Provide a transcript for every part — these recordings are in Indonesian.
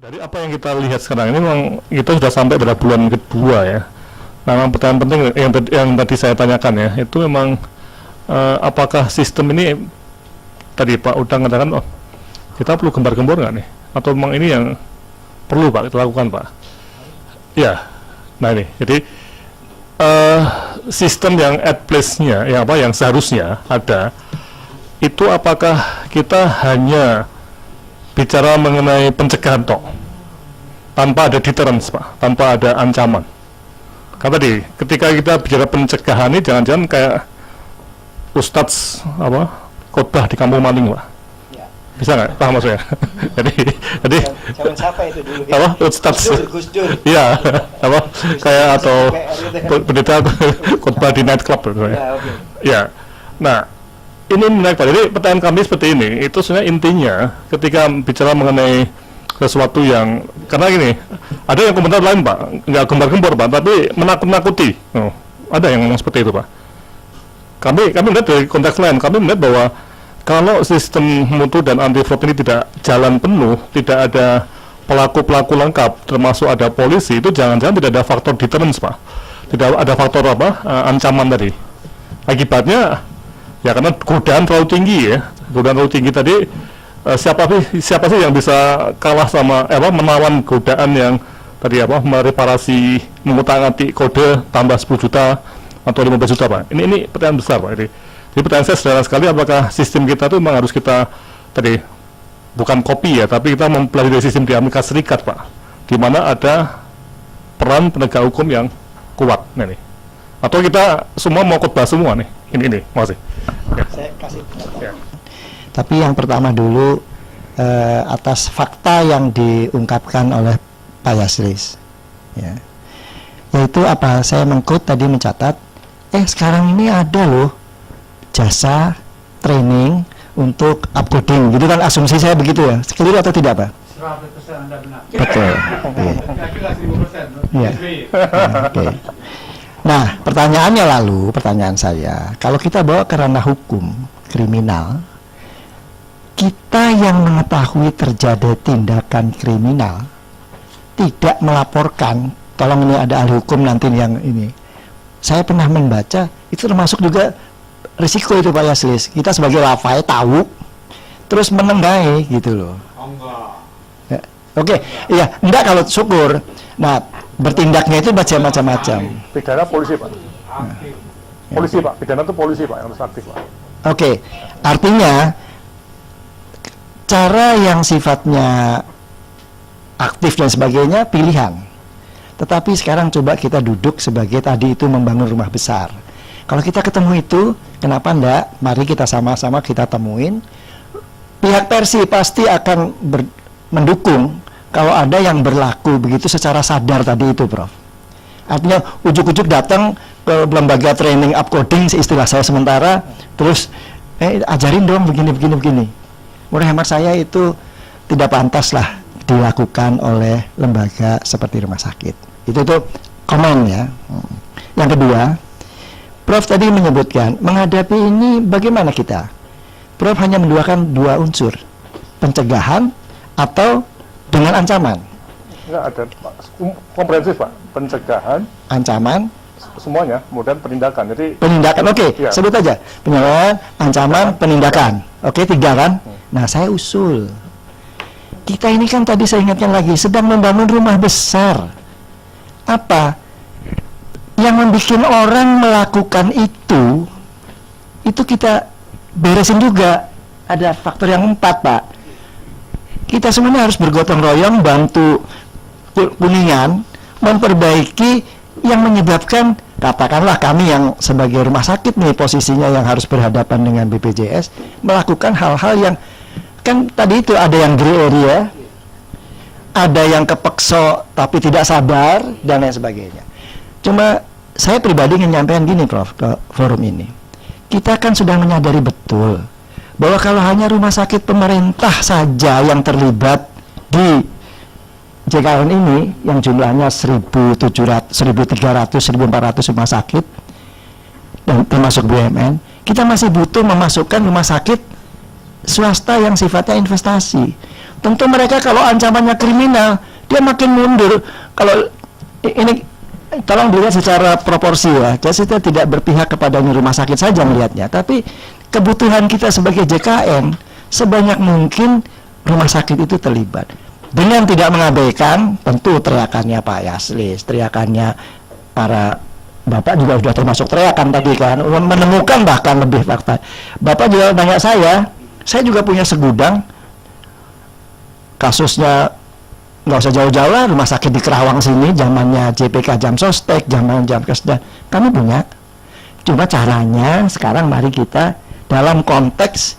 Dari apa yang kita lihat sekarang ini memang kita sudah sampai pada bulan kedua ya. Nah, memang pertanyaan penting yang tadi saya tanyakan ya, itu memang apakah sistem ini tadi Pak Udang katakan, oh kita perlu gembar-gembor nggak nih? Atau memang ini yang perlu Pak kita lakukan Pak? Ya, nah ini, jadi sistem yang at place-nya, yang seharusnya ada, itu apakah kita hanya bicara mengenai pencegahan tok, tanpa ada deterrence Pak, tanpa ada ancaman. Kan tadi, ketika kita bicara pencegahan ini jangan-jangan kayak Ustadz khotbah di kampung maling Pak. Ya. Bisa nggak? Paham maksudnya? jadi Zaman siapa itu dulu ya? Ustadz? Gus Dur. Iya, kayak atau pendeta khotbah di nightclub gitu ya. Ya, okay. Ya. Nah, ini menarik Pak. Jadi pertanyaan kami seperti ini, itu sebenarnya intinya ketika bicara mengenai sesuatu yang, karena gini, ada yang komentar lain Pak, nggak gembar-gembor Pak, tapi menakut-nakuti. Oh, ada yang ngomong seperti itu Pak. Kami melihat dari konteks lain, kami melihat bahwa kalau sistem mutu dan anti fraud ini tidak jalan penuh, tidak ada pelaku-pelaku lengkap, termasuk ada polisi, itu jangan-jangan tidak ada faktor deterrence Pak. Tidak ada faktor ancaman tadi. Akibatnya ya karena godaan terlalu tinggi ya, godaan terlalu tinggi tadi, siapa sih yang bisa kalah sama menawan godaan yang tadi mereparasi, mengutak-atik kode tambah 10 juta atau 15 juta Pak. Ini pertanyaan besar Pak. Jadi pertanyaan saya sederhana sekali, apakah sistem kita itu memang harus kita tadi bukan copy ya, tapi kita mempelajari sistem di Amerika Serikat Pak, di mana ada peran penegak hukum yang kuat nih. Atau kita semua mau khotbah semua nih. Ini, makasih. Ya. Saya kasih pendapat. Ya. Tapi yang pertama dulu atas fakta yang diungkapkan oleh Pak Yasris, ya. Yaitu apa? Saya mengkut tadi mencatat, sekarang ini ada loh jasa training untuk upcoding, gitu kan, asumsi saya begitu ya, keliru atau tidak Pak? 100% Anda benar. Betul. Kira-kira 1000%. Iya. Oke. Nah, pertanyaan saya, kalau kita bawa ke ranah hukum kriminal, kita yang mengetahui terjadi tindakan kriminal tidak melaporkan, tolong ini ada ahli hukum nanti yang ini. Saya pernah membaca, itu termasuk juga risiko itu Pak Yaslis. Kita sebagai lafai tahu, terus menengahi gitu loh. Ya, oke, iya, enggak kalau syukur. Nah, bertindaknya itu macam-macam. Pidana polisi Pak. Polisi Pak, pidana itu polisi Pak yang harus aktif Pak. Oke, artinya cara yang sifatnya aktif dan sebagainya pilihan. Tetapi sekarang coba kita duduk sebagai tadi itu membangun rumah besar. Kalau kita ketemu itu, kenapa enggak? Mari kita sama-sama kita temuin. Pihak Persi pasti akan mendukung kalau ada yang berlaku begitu secara sadar tadi itu Prof. Artinya ujuk-ujuk datang ke lembaga training upcoding, istilah saya sementara, terus ajarin dong begini. Menurut hemat saya itu tidak pantas lah dilakukan oleh lembaga seperti rumah sakit. Itu tuh komen ya. Yang kedua, Prof tadi menyebutkan menghadapi ini bagaimana kita? Prof hanya menduakan dua unsur, pencegahan atau dengan ancaman. Enggak ada Pak, komprehensif Pak, pencegahan, Ancaman, semuanya, kemudian penindakan. Jadi penindakan, oke, ya. sebut aja. Pencegahan, ancaman, penindakan. Oke, 3 kan? Nah, saya usul. Kita ini kan tadi saya ingatkan lagi, sedang membangun rumah besar. Apa? Yang membuat orang melakukan itu kita beresin juga. Ada faktor yang 4 Pak. Kita semuanya harus bergotong royong bantu Kuningan memperbaiki yang menyebabkan, katakanlah kami yang sebagai rumah sakit nih posisinya yang harus berhadapan dengan BPJS melakukan hal-hal yang kan tadi itu ada yang gray area, ada yang kepekso tapi tidak sadar dan lain sebagainya. Cuma saya pribadi ingin nyampaikan gini Prof ke forum ini. Kita kan sudah menyadari betul bahwa kalau hanya rumah sakit pemerintah saja yang terlibat di JKN ini yang jumlahnya 1.700, 1.300, 1.400 rumah sakit dan termasuk BUMN, kita masih butuh memasukkan rumah sakit swasta yang sifatnya investasi. Tentu mereka kalau ancamannya kriminal, dia makin mundur. Kalau ini tolong dilihat secara proporsi ya. Jadi kita tidak berpihak kepada rumah sakit saja melihatnya, tapi kebutuhan kita sebagai JKN sebanyak mungkin rumah sakit itu terlibat. Dengan tidak mengabaikan tentu teriakannya Pak Yaslis, teriakannya para Bapak juga sudah termasuk teriakan tadi kan, menemukan bahkan lebih fakta. Bapak juga tanya saya juga punya segudang kasusnya, nggak usah jauh-jauh lah, rumah sakit di Kerawang sini, zamannya JPK Jam Sostek, zaman Jam Kesda, kami punya. Cuma caranya sekarang mari kita dalam konteks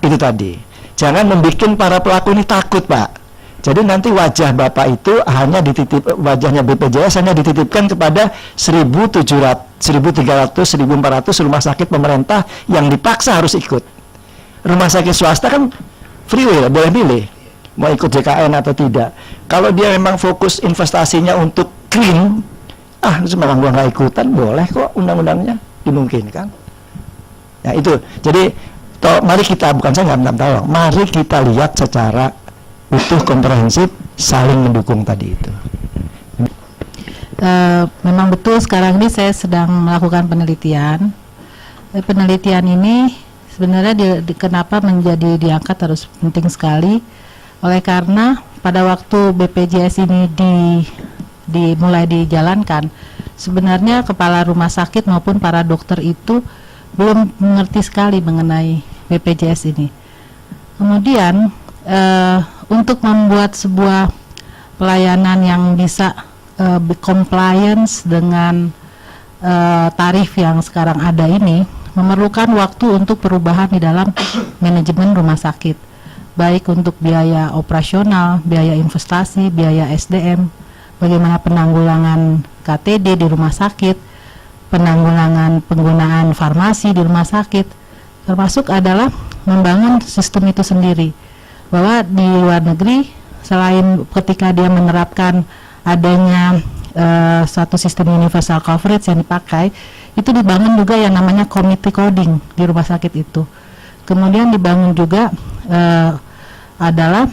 itu tadi, jangan membuat para pelaku ini takut Pak. Jadi nanti wajah Bapak itu hanya wajahnya BPJS hanya dititipkan kepada 1.700, 1.300, 1.400 rumah sakit pemerintah yang dipaksa harus ikut. Rumah sakit swasta kan free will, boleh pilih mau ikut JKN atau tidak. Kalau dia memang fokus investasinya untuk clean, memang gua nggak ikutan, boleh kok undang-undangnya dimungkinkan. Ya itu. Jadi mari kita, bukan saya nggak minta tolong, mari kita lihat secara utuh, komprehensif, saling mendukung tadi itu. Memang betul sekarang ini saya sedang melakukan penelitian. Penelitian ini sebenarnya kenapa menjadi diangkat harus penting sekali, oleh karena pada waktu BPJS ini mulai dijalankan, sebenarnya kepala rumah sakit maupun para dokter itu belum mengerti sekali mengenai BPJS ini. Kemudian untuk membuat sebuah pelayanan yang bisa compliance dengan tarif yang sekarang ada ini memerlukan waktu untuk perubahan di dalam manajemen rumah sakit, baik untuk biaya operasional, biaya investasi, biaya SDM, bagaimana penanggulangan KTD di rumah sakit, penanggulangan penggunaan farmasi di rumah sakit, termasuk adalah membangun sistem itu sendiri. Bahwa di luar negeri, selain ketika dia menerapkan adanya suatu sistem universal coverage yang dipakai, itu dibangun juga yang namanya committee coding di rumah sakit itu. Kemudian dibangun juga adalah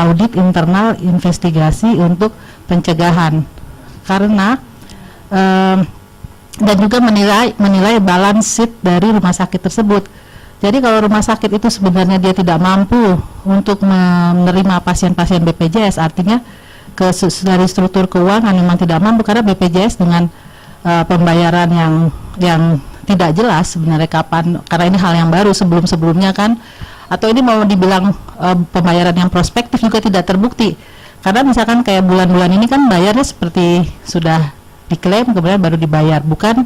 audit internal investigasi untuk pencegahan, karena dan juga menilai balance sheet dari rumah sakit tersebut. Jadi kalau rumah sakit itu sebenarnya dia tidak mampu untuk menerima pasien-pasien BPJS, artinya dari struktur keuangan memang tidak mampu, karena BPJS dengan pembayaran yang tidak jelas sebenarnya kapan, karena ini hal yang baru, sebelumnya kan, atau ini mau dibilang pembayaran yang prospektif juga tidak terbukti, karena misalkan kayak bulan-bulan ini kan bayarnya seperti sudah diklaim kemudian baru dibayar, bukan.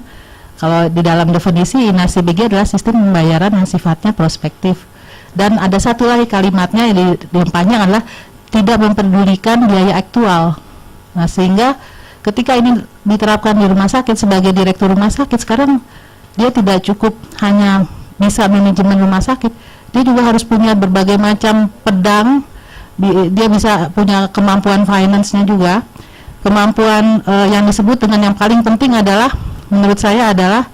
Kalau di dalam definisi INASIBG adalah sistem pembayaran yang sifatnya prospektif. Dan ada satu lagi kalimatnya yang panjang adalah tidak memperdulikan biaya aktual. Nah, sehingga ketika ini diterapkan di rumah sakit, sebagai direktur rumah sakit sekarang dia tidak cukup hanya bisa manajemen rumah sakit, dia juga harus punya berbagai macam pedang, dia bisa punya kemampuan finance-nya juga. Kemampuan yang disebut dengan yang paling penting adalah, menurut saya adalah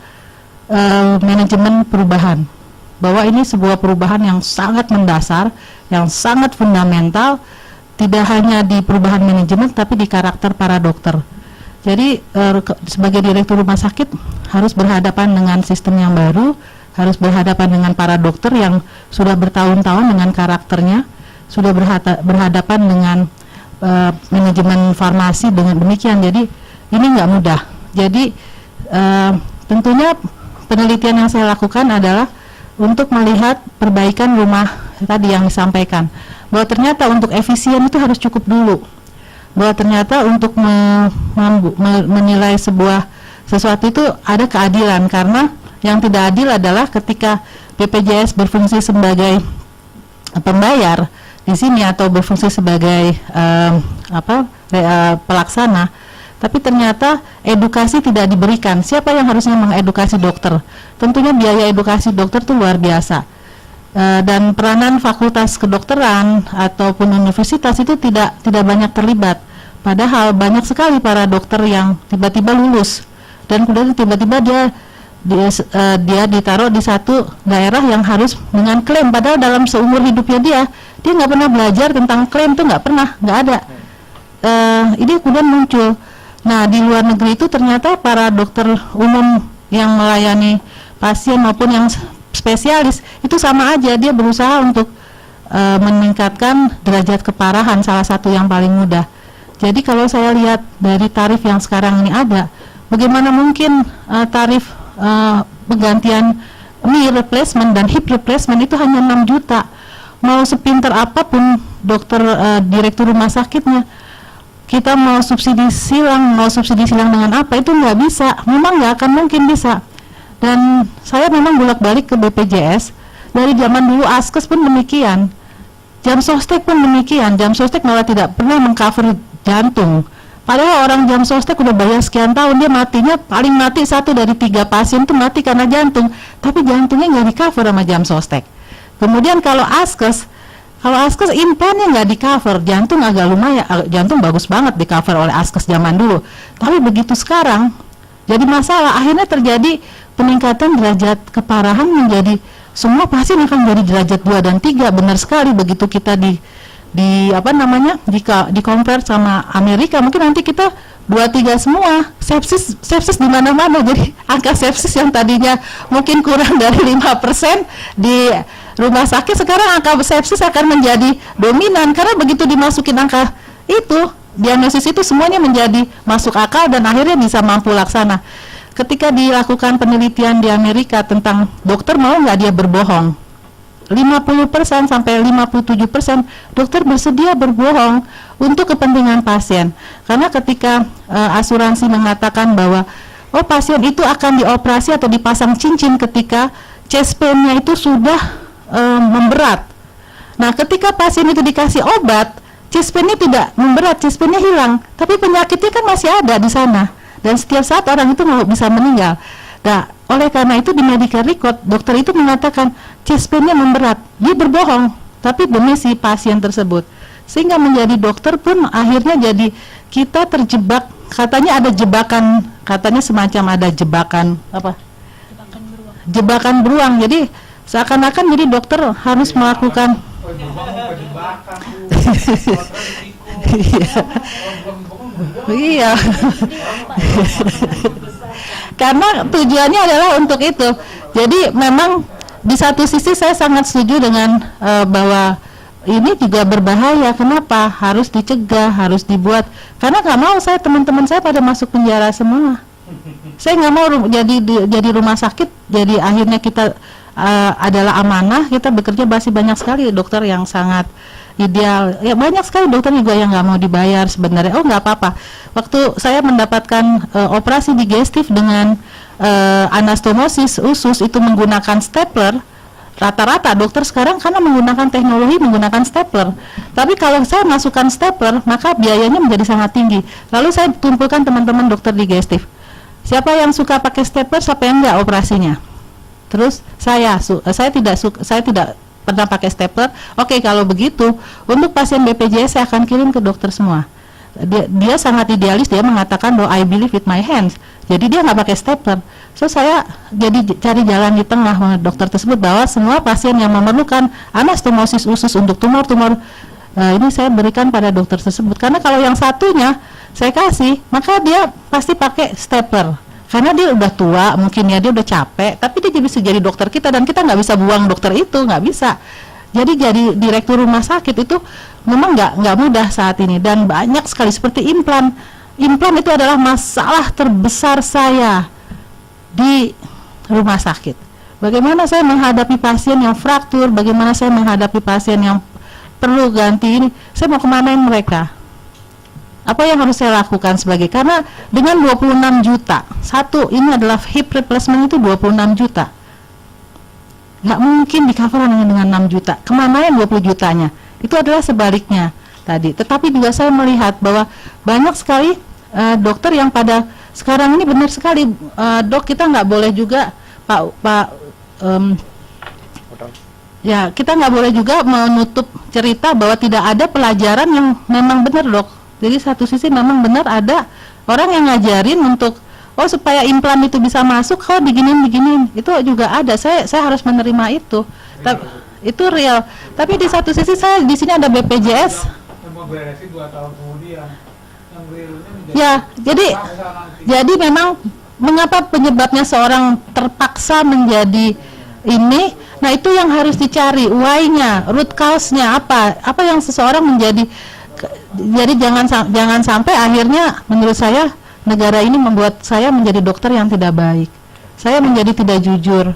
manajemen perubahan, bahwa ini sebuah perubahan yang sangat mendasar, yang sangat fundamental, tidak hanya di perubahan manajemen tapi di karakter para dokter. Jadi sebagai direktur rumah sakit harus berhadapan dengan sistem yang baru, harus berhadapan dengan para dokter yang sudah bertahun-tahun dengan karakternya, sudah berhadapan dengan manajemen farmasi dengan demikian. Jadi ini nggak mudah. Jadi tentunya penelitian yang saya lakukan adalah untuk melihat perbaikan rumah tadi yang disampaikan, bahwa ternyata untuk efisien itu harus cukup dulu, bahwa ternyata untuk menilai sesuatu itu ada keadilan, karena yang tidak adil adalah ketika BPJS berfungsi sebagai pembayar di sini atau berfungsi sebagai pelaksana, tapi ternyata edukasi tidak diberikan. Siapa yang harusnya mengedukasi dokter? Tentunya biaya edukasi dokter itu luar biasa. Dan peranan fakultas kedokteran ataupun universitas itu tidak banyak terlibat. Padahal banyak sekali para dokter yang tiba-tiba lulus dan kemudian tiba-tiba dia dia ditaruh di satu daerah yang harus dengan klaim, padahal dalam seumur hidupnya dia nggak pernah belajar tentang klaim, tuh nggak pernah, nggak ada. Ini kemudian muncul. Nah, di luar negeri itu ternyata para dokter umum yang melayani pasien maupun yang spesialis itu sama aja, dia berusaha untuk meningkatkan derajat keparahan, salah satu yang paling mudah. Jadi kalau saya lihat dari tarif yang sekarang ini ada, bagaimana mungkin tarif penggantian knee replacement dan hip replacement itu hanya 6 juta. Mau sepinter apapun dokter direktur rumah sakitnya, kita mau subsidi silang dengan apa, itu nggak bisa, memang nggak akan mungkin bisa. Dan saya memang bolak-balik ke BPJS, dari zaman dulu Askes pun demikian, Jam Sostek pun demikian, Jam Sostek malah tidak pernah mengcover jantung. Padahal orang Jam Sostek udah bayar sekian tahun, dia matinya paling mati 1 dari 3 pasien tuh mati karena jantung, tapi jantungnya nggak di-cover sama Jam Sostek. Kemudian kalau Askes implannya nggak di-cover, jantung agak lumayan, jantung bagus banget di-cover oleh Askes zaman dulu. Tapi begitu sekarang, jadi masalah, akhirnya terjadi peningkatan derajat keparahan menjadi, semua pasien akan jadi derajat 2 dan 3, benar sekali. Begitu kita di compare sama Amerika, mungkin nanti kita 2-3 semua, sepsis di mana-mana. Jadi angka sepsis yang tadinya mungkin kurang dari 5% di rumah sakit, sekarang angka sepsis akan menjadi dominan, karena begitu dimasukin angka itu, diagnosis itu semuanya menjadi masuk akal dan akhirnya bisa mampu laksana. Ketika dilakukan penelitian di Amerika tentang dokter mau nggak dia berbohong, 50% sampai 57% dokter bersedia berbohong untuk kepentingan pasien. Karena ketika asuransi mengatakan bahwa pasien itu akan dioperasi atau dipasang cincin ketika chest pain-nya itu sudah memberat. Nah, ketika pasien itu dikasih obat, chest pain-nya tidak memberat, chest pain-nya hilang, tapi penyakitnya kan masih ada di sana. Dan setiap saat orang itu mau bisa meninggal. Nah, oleh karena itu di medical record dokter itu mengatakan chest pain-nya memberat. Dia berbohong, tapi demi si pasien tersebut. Sehingga menjadi dokter pun akhirnya jadi kita terjebak. Katanya ada jebakan, katanya semacam ada jebakan apa? Jebakan beruang. Jadi seakan-akan jadi dokter harus melakukan iya. Karena tujuannya adalah untuk itu. Jadi memang di satu sisi saya sangat setuju dengan bahwa ini juga berbahaya. Kenapa? Harus dicegah, harus dibuat. Karena nggak mau saya teman-teman saya pada masuk penjara semua. Saya nggak mau jadi rumah sakit. Jadi akhirnya kita adalah amanah. Kita bekerja masih banyak sekali dokter yang sangat ideal. Ya banyak sekali dokter juga yang nggak mau dibayar sebenarnya. Oh nggak apa-apa. Waktu saya mendapatkan operasi digestif dengan anastomosis usus itu menggunakan stapler, rata-rata dokter sekarang karena menggunakan teknologi menggunakan stapler. Tapi kalau saya masukkan stapler maka biayanya menjadi sangat tinggi. Lalu saya kumpulkan teman-teman dokter digestif. Siapa yang suka pakai stapler, siapa yang enggak operasinya? Terus saya tidak pernah pakai stapler. Oke, kalau begitu untuk pasien BPJS saya akan kirim ke dokter semua. Dia sangat idealis, dia mengatakan bahwa I believe with my hands. Jadi dia nggak pakai stapler. So saya jadi cari jalan di tengah dokter tersebut bahwa semua pasien yang memerlukan anastomosis usus untuk tumor-tumor ini saya berikan pada dokter tersebut. Karena kalau yang satunya saya kasih, maka dia pasti pakai stapler. Karena dia udah tua, mungkin ya dia udah capek, tapi dia bisa jadi dokter kita dan kita nggak bisa buang dokter itu, nggak bisa. Jadi direktur rumah sakit itu memang nggak mudah saat ini dan banyak sekali seperti implan. Implan itu adalah masalah terbesar saya di rumah sakit. Bagaimana saya menghadapi pasien yang fraktur, bagaimana saya menghadapi pasien yang perlu ganti ini, saya mau kemanain mereka? Apa yang harus saya lakukan sebagai, karena dengan 26 juta, satu ini adalah hip replacement itu 26 juta. Nggak mungkin di cover hanya dengan 6 juta. Kemana yang 20 jutanya? Itu adalah sebaliknya tadi. Tetapi juga saya melihat bahwa banyak sekali dokter yang pada sekarang ini benar sekali, dok kita nggak boleh juga ya kita nggak boleh juga menutup cerita bahwa tidak ada pelajaran yang memang benar dok. Jadi satu sisi memang benar ada orang yang ngajarin untuk oh supaya implan itu bisa masuk, oh diginin, itu juga ada. Saya harus menerima itu. Itu real. Tapi di satu sisi saya di sini ada BPJS. Semua beresin 2 tahun kemudian. Yang realnya menjadi Ya, paksa nanti. jadi memang mengapa penyebabnya seorang terpaksa menjadi ini? Nah itu yang harus dicari, why-nya, root cause-nya apa yang seseorang menjadi. Jadi jangan sampai akhirnya menurut saya negara ini membuat saya menjadi dokter yang tidak baik. Saya menjadi tidak jujur.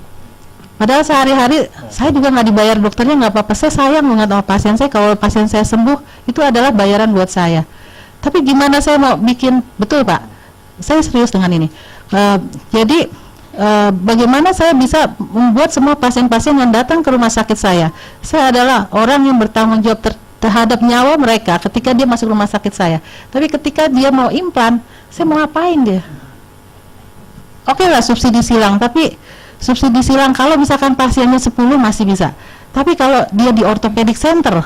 Padahal sehari-hari saya juga nggak dibayar dokternya, nggak apa-apa. Saya sayang banget sama pasien saya. Kalau pasien saya sembuh itu adalah bayaran buat saya. Tapi gimana saya mau bikin betul Pak? Saya serius dengan ini. Jadi bagaimana saya bisa membuat semua pasien-pasien yang datang ke rumah sakit saya adalah orang yang bertanggung jawab terhadap nyawa mereka ketika dia masuk rumah sakit saya. Tapi ketika dia mau implan, saya mau ngapain dia? Oke lah subsidi silang, tapi subsidi silang kalau misalkan pasiennya 10 masih bisa. Tapi kalau dia di orthopedic center,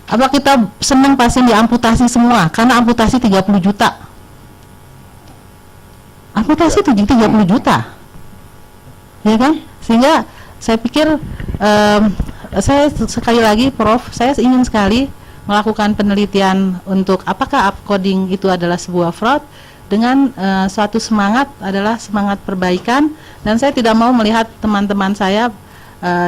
apa kita senang pasien diamputasi semua? Karena amputasi 30 juta. Amputasi 30 juta. Ya kan? Sehingga saya pikir saya sekali lagi Prof, saya ingin sekali melakukan penelitian untuk apakah upcoding itu adalah sebuah fraud dengan suatu semangat adalah semangat perbaikan, dan saya tidak mau melihat teman-teman saya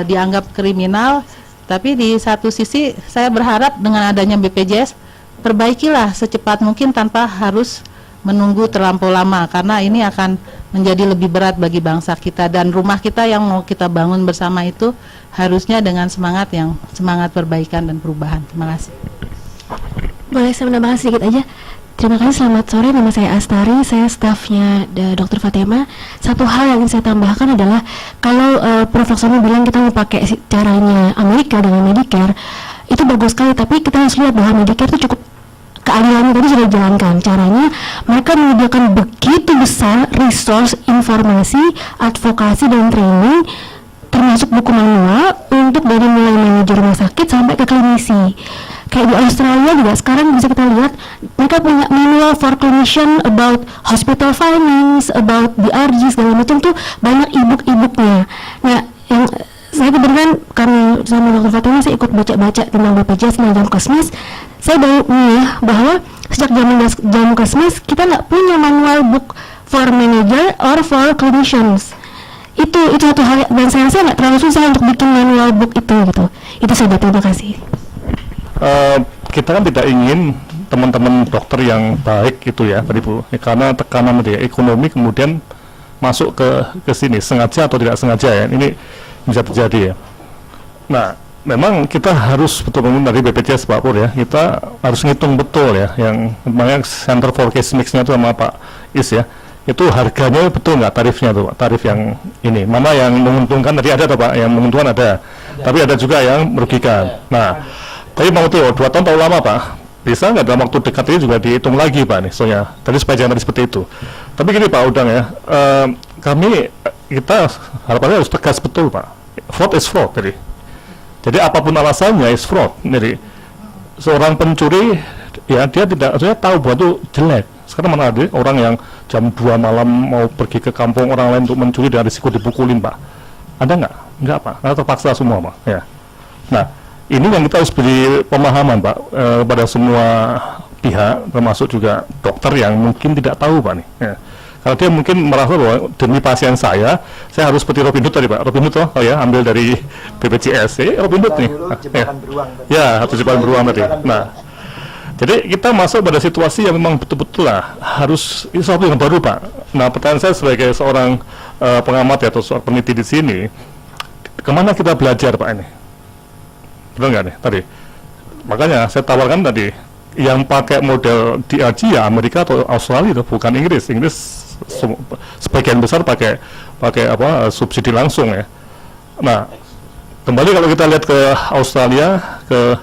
dianggap kriminal, tapi di satu sisi saya berharap dengan adanya BPJS perbaikilah secepat mungkin tanpa harus menunggu terlampau lama, karena ini akan menjadi lebih berat bagi bangsa kita, dan rumah kita yang mau kita bangun bersama itu harusnya dengan semangat perbaikan dan perubahan. Terima kasih. Boleh saya menambahkan sedikit aja? Terima kasih, selamat sore, nama saya Astari, saya stafnya Dr. Fatima. Satu hal yang ingin saya tambahkan adalah kalau Prof. Laksono bilang kita mau pakai caranya Amerika dengan Medicare, itu bagus sekali, tapi kita harus lihat bahwa Medicare itu cukup keadilannya tadi sudah dijalankan. Caranya mereka menyediakan begitu besar resource, informasi, advokasi dan training, termasuk buku manual untuk dari mulai manajer rumah sakit sampai ke klinisi. Kayak di Australia juga sekarang bisa kita lihat mereka punya manual for clinician about hospital findings, about DRG segala macam tuh, banyak e-book-nya. Nah, yang saya kebetulan karena sama Dr. Fatima saya ikut baca-baca tentang BPJS dan Jamkesmas. Saya baru bahwa sejak Jamkesmas kita nggak punya manual book for manager or for clinicians. Itu satu hal, dan saya rasa nggak terlalu susah untuk bikin manual book itu gitu. Itu saja, terima kasih. Kita kan tidak ingin teman-teman dokter yang baik itu ya, Pak Ibu, karena tekanan dari ekonomi kemudian masuk ke sini, sengaja atau tidak sengaja ya, ini bisa terjadi ya. Nah, memang kita harus betul-betul dari BPJS Pak Pur ya, kita harus ngitung betul ya, yang namanya Center for Case Mix-nya itu sama Pak Is ya, itu harganya betul nggak tarifnya tuh Pak, tarif yang ini, mana yang menguntungkan tadi ada tuh Pak, yang menguntungkan ada, tapi ada juga yang merugikan. Nah, tapi mau tuh 2 tahun terlalu lama Pak, bisa nggak dalam waktu dekat ini juga dihitung lagi Pak nih, soalnya tadi supaya jangan tadi seperti itu. Tapi gini Pak Udang ya, kita harapannya harus tegas betul Pak, fraud is fraud tadi. Jadi apapun alasannya is fraud. Jadi seorang pencuri ya dia tidak, saya tahu bahwa itu jelek. Sekarang mana ada orang yang jam 2 malam mau pergi ke kampung orang lain untuk mencuri dan risiko dipukulin Pak? Ada nggak? Nggak Pak, karena terpaksa semua Pak. Ya. Nah, ini yang kita harus beri pemahaman Pak pada semua pihak, termasuk juga dokter yang mungkin tidak tahu Pak nih. Ya. Kalau dia mungkin merasa bahwa demi pasien saya harus seperti Robin Hood tadi Pak. Robin Hood oh ya, ambil dari BPJS. Robin Hood nih. Ya, harus jebakan beruang tadi. Nah, jadi kita masuk pada situasi yang memang betul-betul lah harus ini sesuatu yang baru Pak. Nah, pertanyaan saya sebagai seorang pengamat ya, atau seorang peneliti di sini, kemana kita belajar Pak ini? Betul nggak nih tadi? Makanya saya tawarkan tadi yang pakai model DRG ya Amerika atau Australia itu, bukan Inggris. Inggris sebagian besar pakai subsidi langsung ya. Nah, kembali kalau kita lihat ke Australia, ke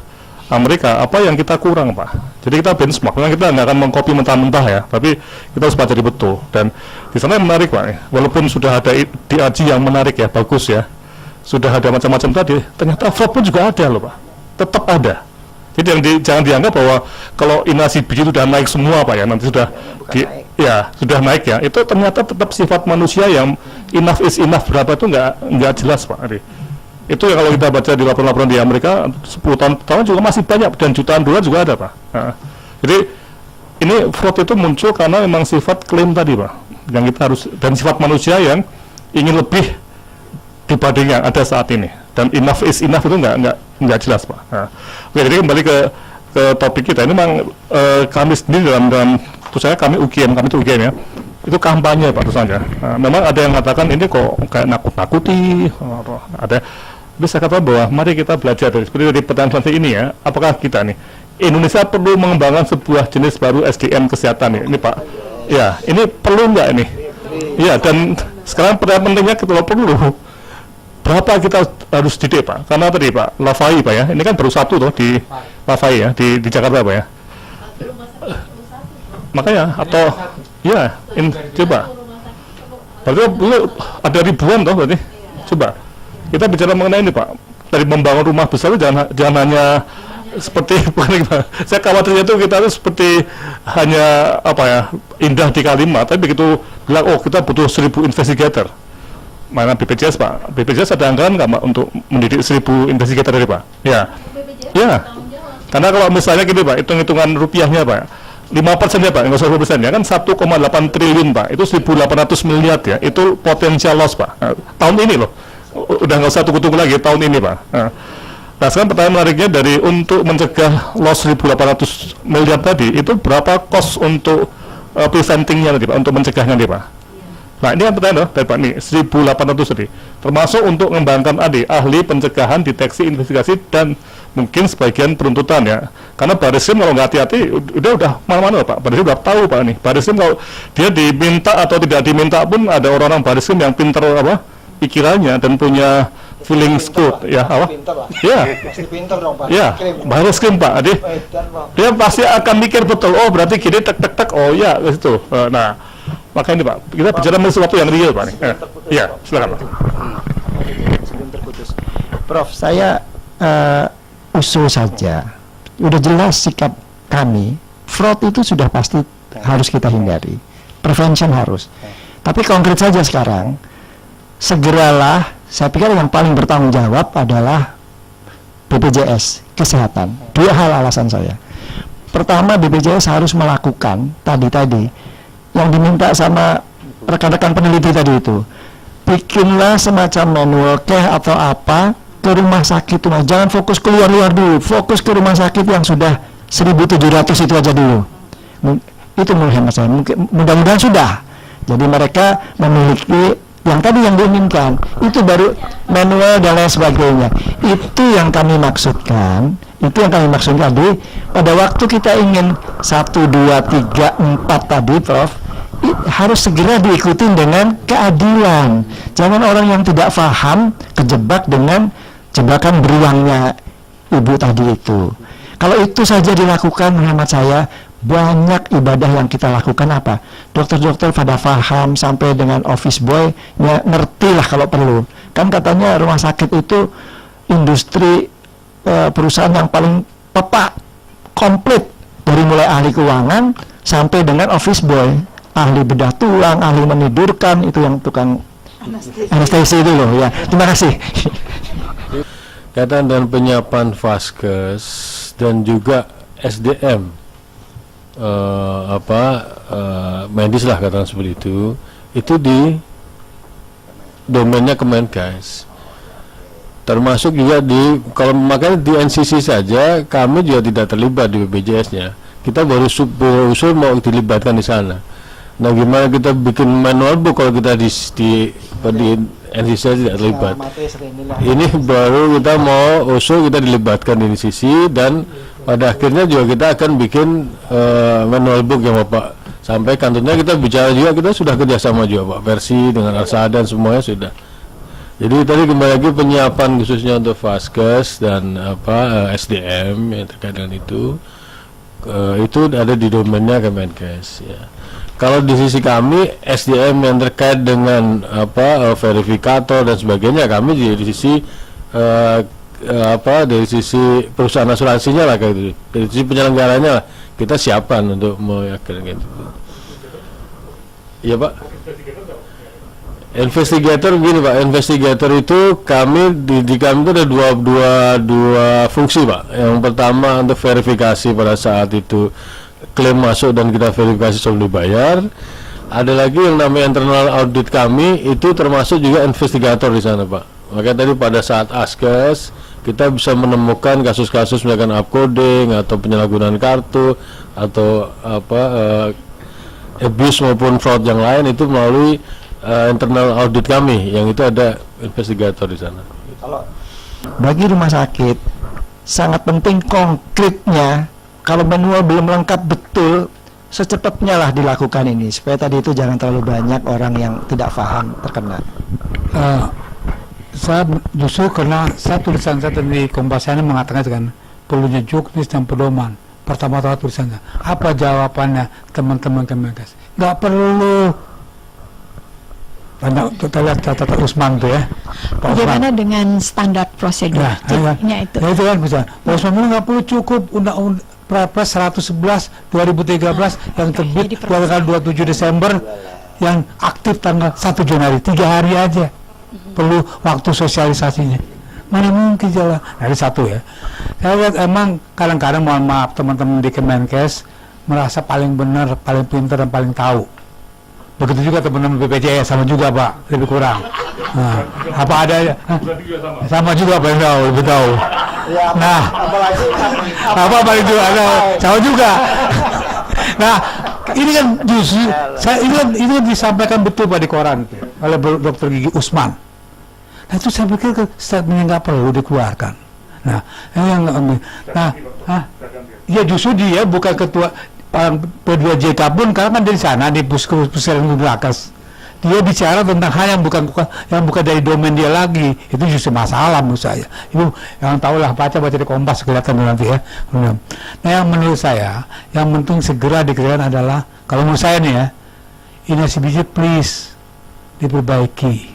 Amerika, apa yang kita kurang Pak? Jadi kita benchmark, memang kita nggak akan mengcopy mentah-mentah ya, tapi kita harus pelajari betul. Dan di sana yang menarik Pak, walaupun sudah ada DRG yang menarik ya, bagus ya, sudah ada macam-macam tadi, ternyata fraud pun juga ada loh Pak, tetap ada. Jadi jangan dianggap bahwa kalau inasi biji itu sudah naik semua Pak ya, nanti sudah ya sudah naik ya, itu ternyata tetap sifat manusia yang enough is enough berapa itu nggak jelas Pak Ari. Itu yang kalau kita baca di laporan-laporan di Amerika 10 tahun pertama juga masih banyak dan jutaan dolar juga ada Pak. Nah, jadi ini fraud itu muncul karena memang sifat klaim tadi Pak, yang kita harus, dan sifat manusia yang ingin lebih dibanding yang ada saat ini, dan enough is enough itu nggak jelas Pak. Nah, oke, jadi kembali ke topik kita ini, memang kami sendiri dalam terus saya kami itu UGM ya, itu kampanye Pak terus saja. Memang ada yang mengatakan ini kok kayak nakut-nakuti, ada. Tapi saya katakan bahwa mari kita belajar seperti dari pertanyaan selanjutnya ini ya, apakah kita nih Indonesia perlu mengembangkan sebuah jenis baru SDM kesehatan nih, ini Pak. Ya, ini perlu nggak ini? Ya, dan sekarang pertanyaan pentingnya kalau perlu, berapa kita harus didik Pak? Karena tadi Pak, Lavai Pak ya, ini kan baru satu tuh di Lavai ya, di Jakarta Pak ya. Makanya, atau ya, coba. Berarti ada ribuan toh berarti. Coba, kita bicara mengenai ini Pak, dari membangun rumah besar jangan hanya seperti saya khawatirnya itu kita itu seperti hanya apa ya, indah di kalimat, tapi begitu bilang oh kita butuh 1000 investigator, mana BPJS Pak, BPJS ada anggaran nggak Pak untuk mendidik 1000 investigator dari Pak? Ya, ya, karena kalau misalnya gini Pak, hitung-hitungan rupiahnya Pak, 5% ya Pak, nggak usah 10% ya, kan 1,8 triliun Pak, itu 1.800 miliar ya, itu potensial loss Pak. Nah, tahun ini loh, udah nggak usah tunggu-tunggu lagi tahun ini Pak. Nah sekarang pertanyaan menariknya, dari untuk mencegah loss 1.800 miliar tadi, itu berapa cost untuk preventingnya nanti Pak, untuk mencegahnya nanti Pak? Nah ini kan pertanyaan loh dari Pak nih, 1.800 tadi, termasuk untuk mengembangkan ahli pencegahan, deteksi, investigasi, dan mungkin sebagian penuntutan ya. Karena Bariskrim kalau nggak hati-hati, udah mana-mana Pak, Bariskrim udah tahu Pak nih, Bariskrim kalau dia diminta atau tidak diminta pun ada orang-orang Bariskrim yang pinter pikirannya dan punya feeling good ya apa? Ya, Pasti pintar dong Pak. ya, Bariskrim Pak, dia pasti akan mikir betul. Oh berarti gini tek, oh ya gitu. Nah, maka ini Pak, kita bicara mengenai sesuatu yang real Pak nih. Ya, silakan Pak. Sebelum terputus, Prof, saya usul saja. Udah jelas sikap kami, fraud itu sudah pasti harus kita hindari. Prevention harus. Tapi konkret saja sekarang, segeralah. Saya pikir yang paling bertanggung jawab adalah BPJS Kesehatan. Dua hal alasan saya. Pertama, BPJS harus melakukan tadi yang diminta sama rekan-rekan peneliti tadi itu. Bikinlah semacam manual atau apa ke rumah sakit rumah. Jangan fokus keluar dulu, fokus ke rumah sakit yang sudah 1.700 itu aja dulu. Itu menurut hemat saya. Mudah-mudahan sudah. Jadi mereka memiliki yang tadi yang diinginkan, itu baru manual dan lain sebagainya. Itu yang kami maksudkan. Itu yang kami maksudkan tadi. Pada waktu kita ingin 1, 2, 3, 4 tadi Prof, harus segera diikuti dengan keadilan. Jangan orang yang tidak paham kejebak dengan jebakan beruangnya ibu tadi itu. Kalau itu saja dilakukan, hemat saya, banyak ibadah yang kita lakukan apa? Dokter-dokter pada paham, sampai dengan office boy ya, ngerti lah kalau perlu. Kan katanya rumah sakit itu industri perusahaan yang paling komplit, dari mulai ahli keuangan sampai dengan office boy, ahli bedah tulang, ahli menidurkan, itu yang tukang anestesi itu loh ya. Terima kasih. Kaitan dan penyiapan vaskes dan juga SDM medis lah katakan seperti itu di domainnya Kemenkes, termasuk juga kalau makanya di NCC saja kami juga tidak terlibat di BPJS-nya. Kita baru usul mau dilibatkan di sana. Nah gimana kita bikin manual book kalau kita di NCC tidak terlibat. Ini baru kita mau usul kita dilibatkan di NCC, dan pada akhirnya juga kita akan bikin manual book yang Bapak sampaikan. Tentunya kita bicara juga, kita sudah kerjasama juga Pak, versi dengan Arsa dan semuanya sudah. Jadi tadi kembali lagi penyiapan khususnya untuk vaskes dan SDM yang terkait dengan itu ada di domainnya Kemenkes ya. Kalau di sisi kami SDM yang terkait dengan verifikator dan sebagainya, kami di sisi dari sisi perusahaan asuransinya lah kayak gitu, dari sisi penyelenggaranya lah kita siapkan untuk meyakinkan gitu. Ya Pak. Investigator begini Pak, investigator itu kami di kami itu ada dua fungsi Pak. Yang pertama untuk verifikasi pada saat itu klaim masuk dan kita verifikasi sebelum dibayar. Ada lagi yang namanya internal audit kami, itu termasuk juga investigator di sana Pak. Makanya tadi pada saat askes kita bisa menemukan kasus-kasus misalkan upcoding atau penyalahgunaan kartu atau abuse maupun fraud yang lain itu melalui internal audit kami, yang itu ada investigator di sana. Bagi rumah sakit sangat penting konkretnya, kalau manual belum lengkap betul, secepatnya lah dilakukan ini supaya tadi itu jangan terlalu banyak orang yang tidak paham terkena. Saya justru karena saya tulisan saya di Kompasiana mengatakan kan perlunya juknis dan pedoman. Pertama-tama tulisannya apa jawabannya teman-teman Kemenkes? Nggak perlu. Banyak kita lihat catatan Usman tuh ya. Pak Bagaimana Usman. dengan standar prosedur? Nah, Ceknya itu. Ya itu kan bisa. Pak Usman bilang nggak perlu, cukup undang-undang Perpres 111 2013 yang terbit tanggal 27 Desember yang aktif tanggal 1 Januari, 3 hari aja. Perlu waktu sosialisasinya. Mana mungkin jalan dari satu ya. Saya lihat emang kadang-kadang mohon maaf teman-teman di Kemenkes merasa paling benar, paling pintar dan paling tahu. Begitu juga teman-teman BPJS sama juga Pak, lebih kurang. Nah, apa ada sama juga paling tahu, lebih tahu. Nah, apa paling juga ada sama juga. Nah, ini kan justru ini kan disampaikan betul Pak di koran oleh Dr. Gigi Usman. Nah itu saya pikir statementnya nggak perlu dikeluarkan. Nah, ya justru dia bukan ketua P2JK pun karena kan dari sana di Puskesmas Nakes. Dia bicara tentang hal yang bukan dari domain dia lagi. Itu justru masalah menurut saya. Itu yang tahulah baca di Kompas kelihatan nanti ya. Nah, yang menurut saya yang penting segera dikerjakan adalah kalau menurut saya nih ya, INSBJ please diperbaiki.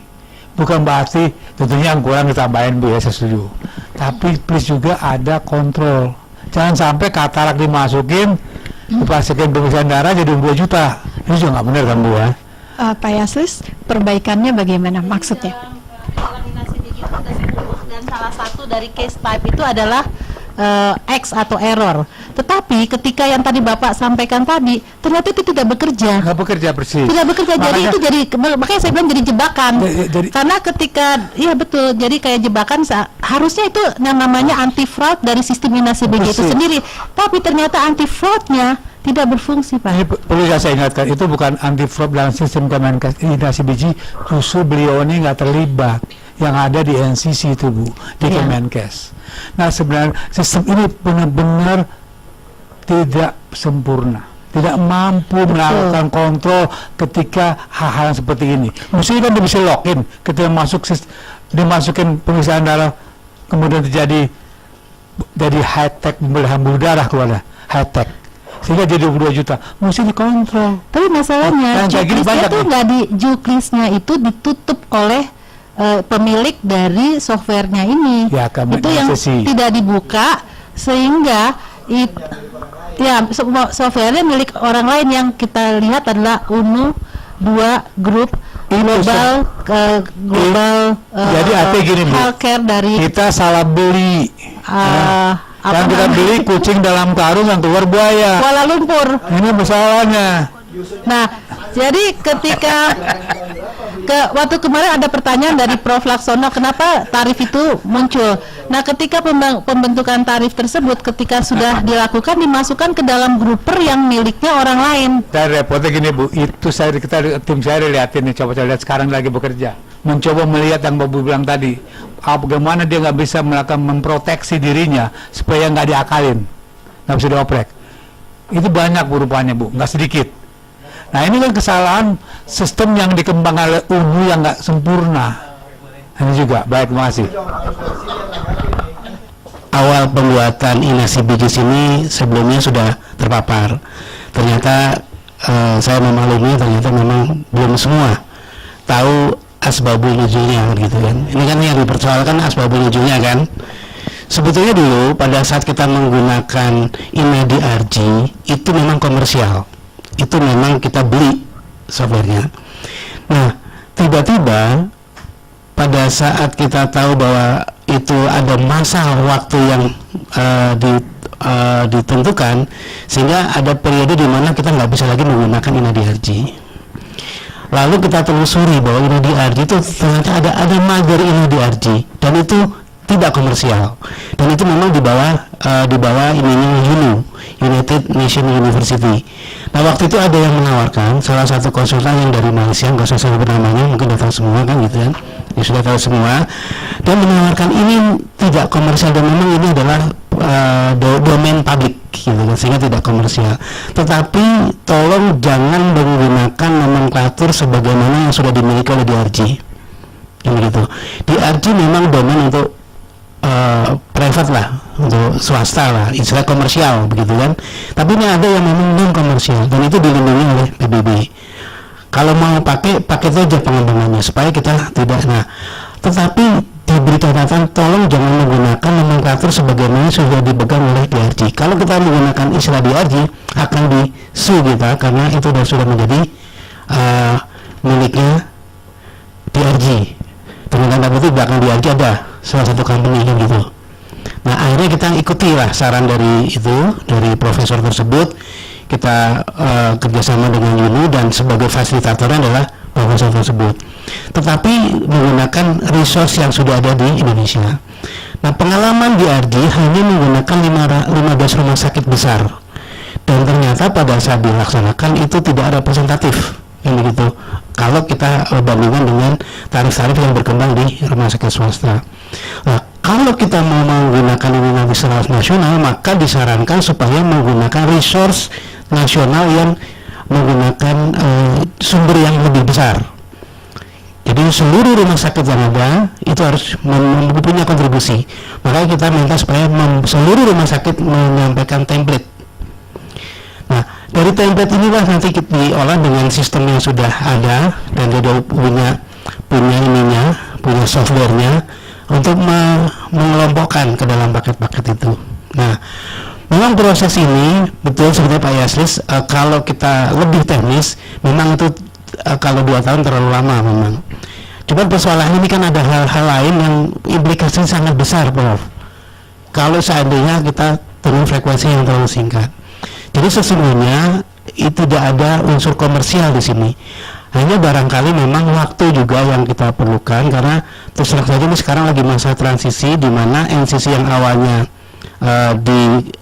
Bukan berarti tentunya yang kurang ditambahin Bu ya, saya setuju. Tapi please juga ada kontrol. Jangan sampai katarak dimasukin, dipasukin pemeriksaan darah jadi 2 juta. Ini juga nggak benar kan Bu ya? Pak Yasus, perbaikannya bagaimana maksudnya? Laminasi digital sudah 10 dan salah satu dari case type itu adalah X atau error. Tetapi ketika yang tadi Bapak sampaikan tadi, ternyata itu tidak bekerja. Nggak bekerja persis. Tidak bekerja, jadi itu makanya saya bilang jadi jebakan. Karena ketika, iya betul, jadi kayak jebakan harusnya itu yang namanya anti fraud dari sistem INASIBG itu sendiri. Tapi ternyata anti fraudnya tidak berfungsi Pak. Ini perlu saya ingatkan, itu bukan anti fraud dalam sistem Kemenkes INASIBG, justru beliau ini nggak terlibat. Yang ada di NCC itu Bu, di Kemenkes. Nah sebenarnya sistem ini benar-benar tidak sempurna, tidak mampu melakukan kontrol ketika hal-hal seperti ini. Mestinya kan dia bisa login ketika dimasukin pemeriksaan darah, kemudian terjadi high tech pembelian pembuluh darah keluar high tech sehingga jadi 22 juta, mesti dikontrol. Tapi masalahnya juklisnya itu nggak di juklisnya itu ditutup oleh pemilik dari softwarenya ini. Ya, itu yang tidak dibuka sehingga softwarenya milik orang lain yang kita lihat adalah UNU 2 grup global jadi artinya gini Bu, healthcare dari kita salah beli yang kita beli kucing dalam karung yang keluar buaya. Kuala Lumpur. Ini masalahnya. Nah, jadi ketika waktu kemarin ada pertanyaan dari Prof. Laksono, kenapa tarif itu muncul? Nah, ketika pembentukan tarif tersebut, ketika sudah dilakukan, dimasukkan ke dalam gruper yang miliknya orang lain. Dan repotnya gini Bu, itu tim saya lihatin nih, coba saya lihat sekarang lagi bekerja, mencoba melihat yang Bapak bilang tadi, bagaimana dia nggak bisa melakukan memproteksi dirinya supaya nggak diakalin, nggak bisa dioprek. Itu banyak Bu rupanya Bu, nggak sedikit. Nah ini kan kesalahan sistem yang dikembangkan oleh UNU yang nggak sempurna. Ini juga, baik, terima kasih. Awal pembuatan INASIBG ini sebelumnya sudah terpapar. Ternyata saya memaklumi, ternyata memang belum semua tahu asbabul nuzulnya gitu kan. Ini kan yang dipersoalkan asbabul nuzulnya kan. Sebetulnya dulu pada saat kita menggunakan INADI RG itu memang komersial. Itu memang kita beli softwarenya. Nah, tiba-tiba pada saat kita tahu bahwa itu ada masa waktu yang ditentukan, sehingga ada periode di mana kita nggak bisa lagi menggunakan InadiRJ. Lalu kita telusuri bahwa InadiRJ itu ternyata ada mager InadiRJ, dan itu tidak komersial, dan itu memang di bawah ininya United Nations University. Nah, waktu itu ada yang menawarkan, salah satu konsultan yang dari Malaysia, nggak usah saya sebut namanya, mungkin udah tahu semua kan gitu kan, ya sudah tahu semua, dan menawarkan ini tidak komersial, dan memang ini adalah domain publik gitu kan, sehingga tidak komersial. Tetapi tolong jangan menggunakan nomenklatur sebagaimana yang sudah dimiliki oleh DRJ. Gitu. DRJ memang domain untuk private lah, untuk swasta lah, istilah komersial begitu kan. Tapi ini ada yang memang non komersial, dan itu dilindungi oleh PBB. Kalau mau pakai saja pengembangannya supaya kita tidak. Nah, tetapi diberi catatan tolong jangan menggunakan nomenklatur sebagaimana sudah dipegang oleh DRJ. Kalau kita menggunakan istilah DRJ akan disu kita, karena itu sudah menjadi miliknya DRJ. Dengan tanda petik belakang DRJ ada salah satu company gitu. Nah, akhirnya kita ikutilah saran dari profesor tersebut. Kita kerjasama dengan UNU, dan sebagai fasilitatornya adalah profesor tersebut. Tetapi menggunakan resource yang sudah ada di Indonesia. Nah, pengalaman DRJ hanya menggunakan 15 rumah sakit besar, dan ternyata pada saat dilaksanakan itu tidak representatif, yang begitu. Kalau kita bandingkan dengan tarif-tarif yang berkembang di rumah sakit swasta. Nah, kalau kita mau menggunakan ini nanti secara nasional, maka disarankan supaya menggunakan resource nasional yang menggunakan sumber yang lebih besar. Jadi seluruh rumah sakit yang ada itu harus mempunyai kontribusi. Makanya kita minta supaya seluruh rumah sakit menyampaikan template. Nah, dari template inilah nanti kita diolah dengan sistem yang sudah ada, dan dia punya softwarenya untuk mengelompokkan ke dalam paket-paket itu. Nah, memang proses ini betul seperti Pak Yaslis, kalau kita lebih teknis, memang itu kalau 2 tahun terlalu lama memang. Cuma persoalan ini kan ada hal-hal lain yang implikasinya sangat besar, Prof. Kalau seandainya kita dengan frekuensi yang terlalu singkat. Jadi sesungguhnya itu tidak ada unsur komersial di sini. Hanya barangkali memang waktu juga yang kita perlukan, karena terus terang saja ini sekarang lagi masa transisi di mana NCC yang awalnya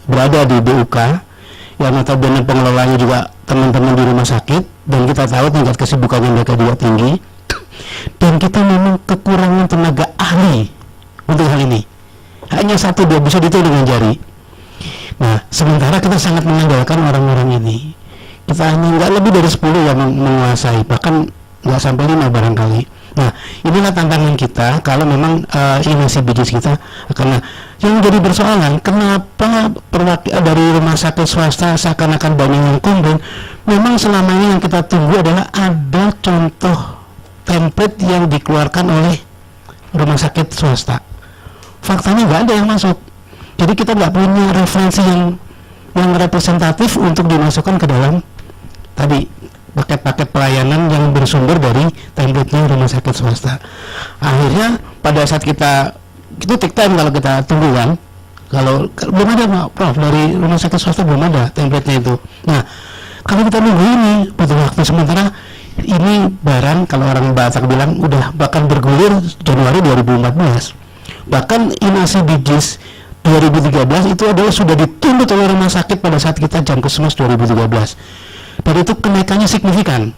berada di BUK, yang notabene pengelolanya juga teman-teman di rumah sakit, dan kita tahu tingkat kesibukannya mereka juga tinggi, dan kita memang kekurangan tenaga ahli untuk hal ini. Hanya 1-2 bisa dihitung dengan jari. Nah, sementara kita sangat mengandalkan orang-orang ini. Kita hanya nggak lebih dari 10 yang menguasai, bahkan nggak sampai 5 barangkali. Nah, inilah tantangan kita kalau memang InasiBJS kita. Karena yang jadi persoalan, kenapa dari rumah sakit swasta seakan-akan banyak yang komplain. Memang selama ini yang kita tunggu adalah ada contoh template yang dikeluarkan oleh rumah sakit swasta. Faktanya nggak ada yang masuk. Jadi kita nggak punya referensi yang representatif untuk dimasukkan ke dalam tadi paket-paket pelayanan yang bersumber dari template-nya rumah sakit swasta. Akhirnya pada saat itu take time kalau kita tunggu kan. Kalau belum ada Prof, dari rumah sakit swasta belum ada template-nya itu. Nah, kalau kita nunggu ini butuh waktu, sementara ini barang kalau orang Batak bilang udah bahkan bergulir Januari 2014. Bahkan InasiBJS 2013 itu adalah sudah dituntut oleh rumah sakit pada saat kita Jamkesmas 2013. Dan itu kenaikannya signifikan.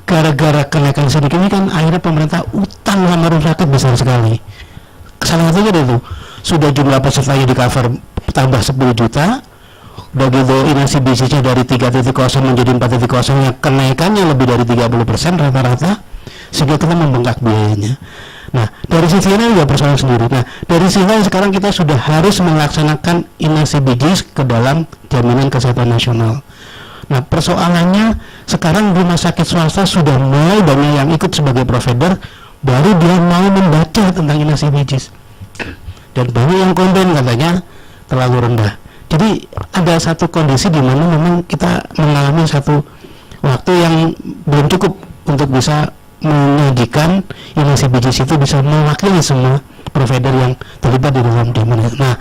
Gara-gara kenaikan signifikan, akhirnya pemerintah utang sama rumah sakit besar sekali. Salah satunya itu sudah jumlah pesertanya di cover tambah 10 juta. Begitu InasiBJS-nya dari 3.0 menjadi 4.0, yang kenaikannya lebih dari 30% rata-rata, sehingga kita membengkak biayanya. Nah, dari sisi ini juga persoalan sendiri. Nah, dari sisi lain sekarang kita sudah harus melaksanakan InasiBJS ke dalam jaminan kesehatan nasional. Nah, persoalannya sekarang rumah sakit swasta sudah mulai banyak yang ikut sebagai provider, baru dia mau membaca tentang InasiBJS. Dan banyak yang komplain katanya terlalu rendah. Jadi ada satu kondisi di mana memang kita mengalami satu waktu yang belum cukup untuk bisa menyajikan inasi BGS itu bisa mewakili semua provider yang terlibat di dalam demo. Nah,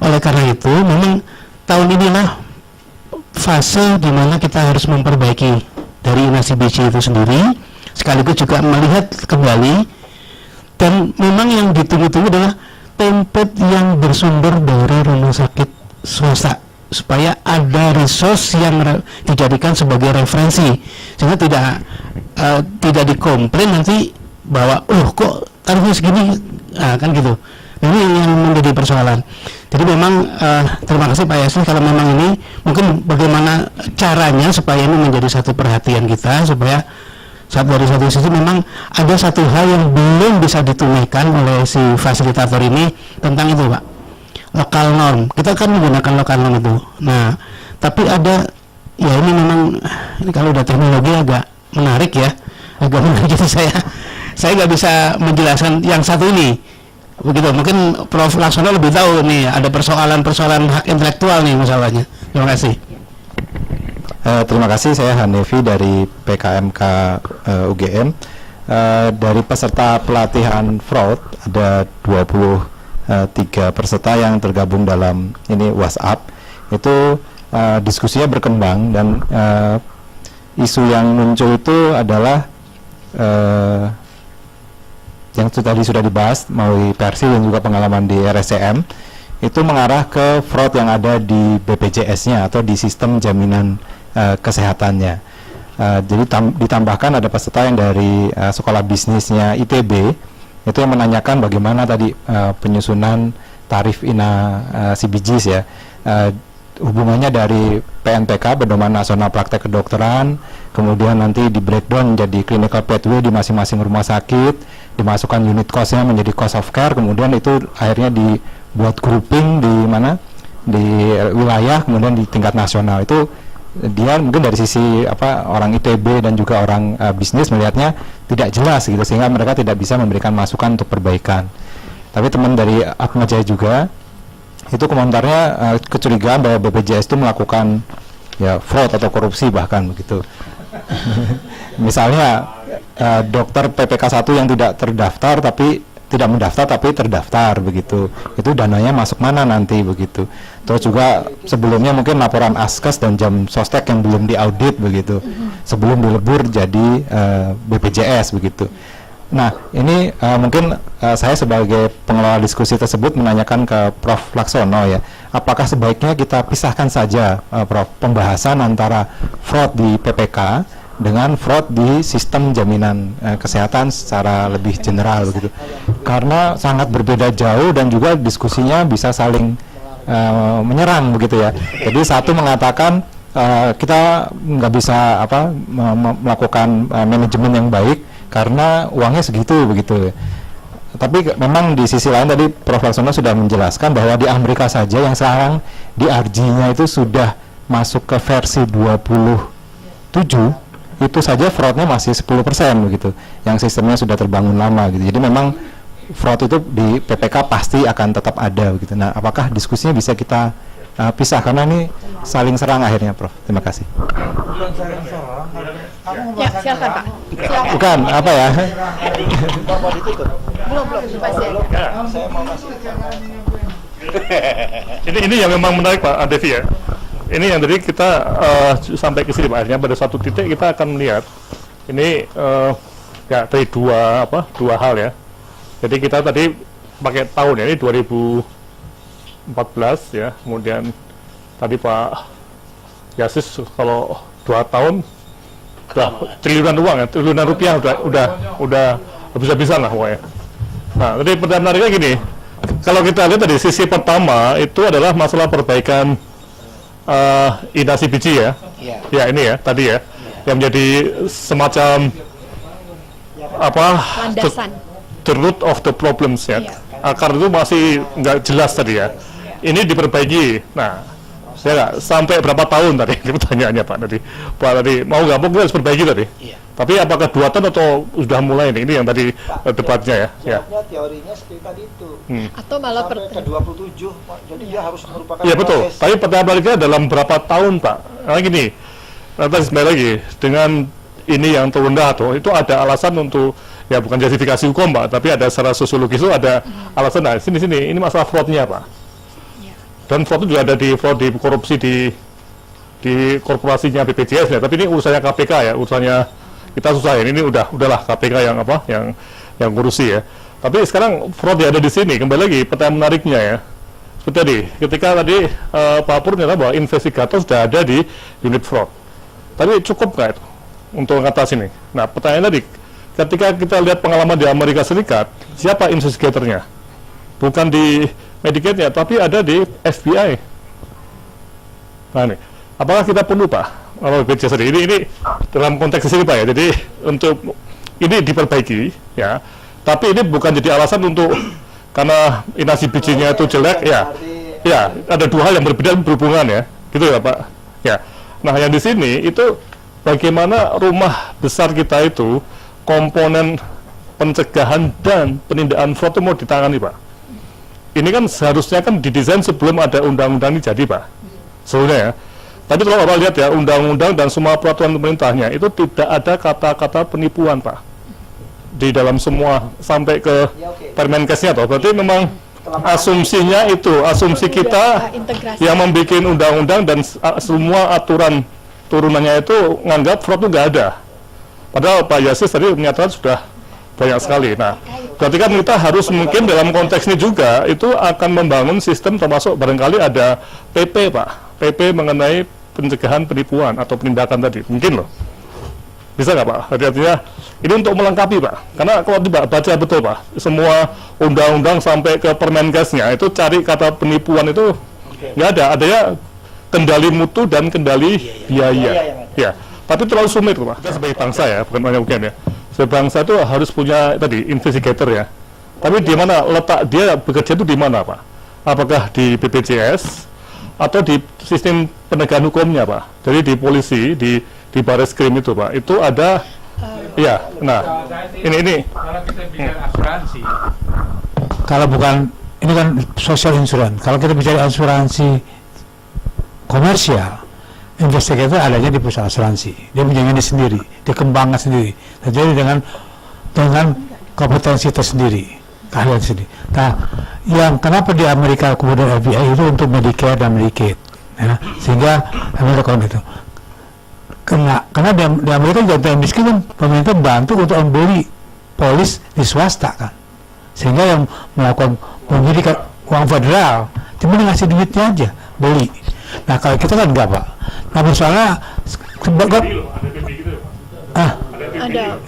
oleh karena itu memang tahun inilah fase di mana kita harus memperbaiki dari inasi BGS itu sendiri, sekaligus juga melihat kembali, dan memang yang ditunggu-tunggu adalah template yang bersumber dari rumah sakit swasta, supaya ada resource yang dijadikan sebagai referensi, sehingga tidak dikomplain nanti bahwa kok tarifnya segini, kan gitu. Ini yang menjadi persoalan. Jadi memang terima kasih Pak Yassin, kalau memang ini mungkin bagaimana caranya supaya ini menjadi satu perhatian kita, supaya dari satu sisi memang ada satu hal yang belum bisa ditunaikan oleh si fasilitator ini tentang itu Pak, lokal norm. Kita kan menggunakan lokal norm itu. Nah, tapi ada, ya ini memang, ini kalau udah teknologi agak menarik ya, agak menarik. Jadi saya nggak bisa menjelaskan yang satu ini begitu. Mungkin Prof. Laksono lebih tahu nih, ada persoalan hak intelektual nih masalahnya. Terima kasih. Terima kasih, saya Hanefi dari PKMK UGM. Dari peserta pelatihan fraud ada 23 peserta yang tergabung dalam ini WhatsApp. Itu diskusinya berkembang, dan isu yang muncul itu adalah yang tadi sudah dibahas melalui Persi dan juga pengalaman di RSCM, itu mengarah ke fraud yang ada di BPJS-nya atau di sistem jaminan kesehatannya. Jadi ditambahkan ada peserta yang dari sekolah bisnisnya ITB, itu yang menanyakan bagaimana tadi penyusunan tarif CBGS ya, hubungannya dari PNPK, Pedoman Nasional Praktek Kedokteran, kemudian nanti di breakdown menjadi clinical pathway di masing-masing rumah sakit, dimasukkan unit cost-nya menjadi cost of care, kemudian itu akhirnya dibuat grouping di mana, di wilayah, kemudian di tingkat nasional. Itu dia mungkin dari sisi orang ITB dan juga orang bisnis melihatnya tidak jelas gitu, sehingga mereka tidak bisa memberikan masukan untuk perbaikan. Tapi teman dari Atmajaya juga itu komentarnya kecurigaan bahwa BPJS itu melakukan ya fraud atau korupsi bahkan begitu. Misalnya dokter PPK 1 yang tidak terdaftar tapi tidak mendaftar tapi terdaftar begitu, itu dananya masuk mana nanti begitu. Terus juga sebelumnya mungkin laporan Askes dan jam sostek yang belum diaudit begitu, sebelum dilebur jadi BPJS begitu. Nah ini mungkin saya sebagai pengelola diskusi tersebut menanyakan ke Prof. Laksono ya, apakah sebaiknya kita pisahkan saja Prof, pembahasan antara fraud di PPK dengan fraud di sistem jaminan kesehatan secara lebih general begitu, karena sangat berbeda jauh dan juga diskusinya bisa saling menyerang begitu ya. Jadi satu mengatakan kita nggak bisa melakukan manajemen yang baik karena uangnya segitu begitu. Tapi memang di sisi lain tadi Prof. Laksono sudah menjelaskan bahwa di Amerika saja yang sekarang di RG-nya itu sudah masuk ke versi 27, itu saja fraudnya masih 10% begitu, yang sistemnya sudah terbangun lama gitu. Jadi memang fraud itu di PPK pasti akan tetap ada begitu. Nah, apakah diskusinya bisa kita pisah karena ini saling serang akhirnya, Prof? Terima kasih. Ya, silakan Pak. Silakan. Bukan apa ya? Ini yang memang menarik Pak Devi ya. Ini yang tadi kita sampai ke sini Pak, akhirnya pada satu titik kita akan melihat ini ya dari dua hal ya. Jadi kita tadi pakai tahun ya, ini 2014 ya, kemudian tadi Pak Yasis kalau 2 tahun udah triliunan uang ya, triliunan rupiah udah habis-habisan lah pokoknya. Nah tadi pertanyaan menariknya gini, kalau kita lihat tadi sisi pertama itu adalah masalah perbaikan inasi biji ya, ya ini ya tadi ya, yang menjadi semacam Landasan. the root of the problems ya, akar itu masih nggak jelas tadi ya, ini diperbaiki. Nah saya nggak sampai berapa tahun tadi ini pertanyaannya Pak tadi mau nggak mau kita harus perbaiki tadi, tapi apakah 2 tahun atau sudah mulai nih, ini yang tadi debatnya ya. Teorinya seperti tadi itu. Atau malah Ke 27, jadi dia harus merupakan Iya betul, tapi pertanyaan baliknya dalam berapa tahun Pak? Nah gini, tadi kembali lagi dengan ini yang terendah tuh, itu ada alasan untuk ya bukan justifikasi hukum Pak, tapi ada secara sosiologis itu ada alasan. Nah, sini ini masalah fraudnya Pak. Dan fraud itu juga ada di fraud di korupsi di korporasinya BPJS ya, tapi ini urusannya KPK ya, urusannya kita susah ya. Ini udahlah KPK yang yang ngurusi ya. Tapi sekarang fraud yang ada di sini, kembali lagi pertanyaan menariknya ya. Seperti tadi, ketika tadi Pak Pur nyata bahwa investigator sudah ada di unit fraud. Tapi cukup nggak itu untuk mengatasi ini? Nah, pertanyaan tadi, ketika kita lihat pengalaman di Amerika Serikat, siapa investigatornya? Bukan di Medicaid-nya, tapi ada di FBI. Nah ini, apakah kita perlu Pak? Kalau BPJS tadi, ini dalam konteks ini Pak ya, jadi untuk ini diperbaiki ya, tapi ini bukan jadi alasan untuk karena inasi bijinya itu jelek ya, ada dua hal yang berbeda berhubungan ya, gitu ya Pak ya. Nah yang di sini itu bagaimana rumah besar kita itu komponen pencegahan dan penindakan fraud itu mau ditangani Pak. Ini kan seharusnya kan didesain sebelum ada undang-undang ini jadi Pak, sebenarnya ya. Tapi kalau Bapak lihat ya, undang-undang dan semua peraturan pemerintahnya itu tidak ada kata-kata penipuan Pak di dalam semua sampai ke Permenkesnya toh. Berarti memang asumsinya itu, asumsi kita yang membuat undang-undang dan semua aturan turunannya itu nganggap fraud itu nggak ada. Padahal Pak Yasis tadi menyatakan sudah banyak sekali. Nah, berarti kan kita harus mungkin dalam konteks ini juga itu akan membangun sistem, termasuk barangkali ada PP Pak, PP mengenai pencegahan penipuan atau penindakan tadi, mungkin loh. Bisa nggak Pak? Artinya ini untuk melengkapi Pak, karena kalau dibaca betul Pak, semua undang-undang sampai ke Permenkesnya itu cari kata penipuan itu nggak ada, adanya kendali mutu dan kendali biaya. Ya, tapi terlalu sumir Pak. Kita sebagai bangsa ya, bukan hanya mungkin ya. Sebagai bangsa itu harus punya tadi investigator ya. Tapi di mana letak dia bekerja itu di mana Pak? Apakah di BPJS atau di sistem penegakan hukumnya Pak? Jadi di polisi, di Bareskrim itu Pak, itu ada ya. Nah, ini kalau kita bicara asuransi, kalau bukan ini kan social insurance, kalau kita bicara asuransi komersial, investigator adanya di perusahaan asuransi, dia punya ini sendiri, dia kembangkan sendiri, jadi dengan kompetensi tersendiri, keahlian sendiri. Nah, yang kenapa di Amerika kemudian FBI itu untuk Medicare dan Medicaid, ya, sehingga Amerika itu karena di Amerika juga miskin kan pemerintah bantu untuk membeli polis di swasta kan, sehingga yang melakukan penyidikan uang federal cuma ngasih duitnya aja beli. Nah kalau kita kan enggak Pak. Nah misalnya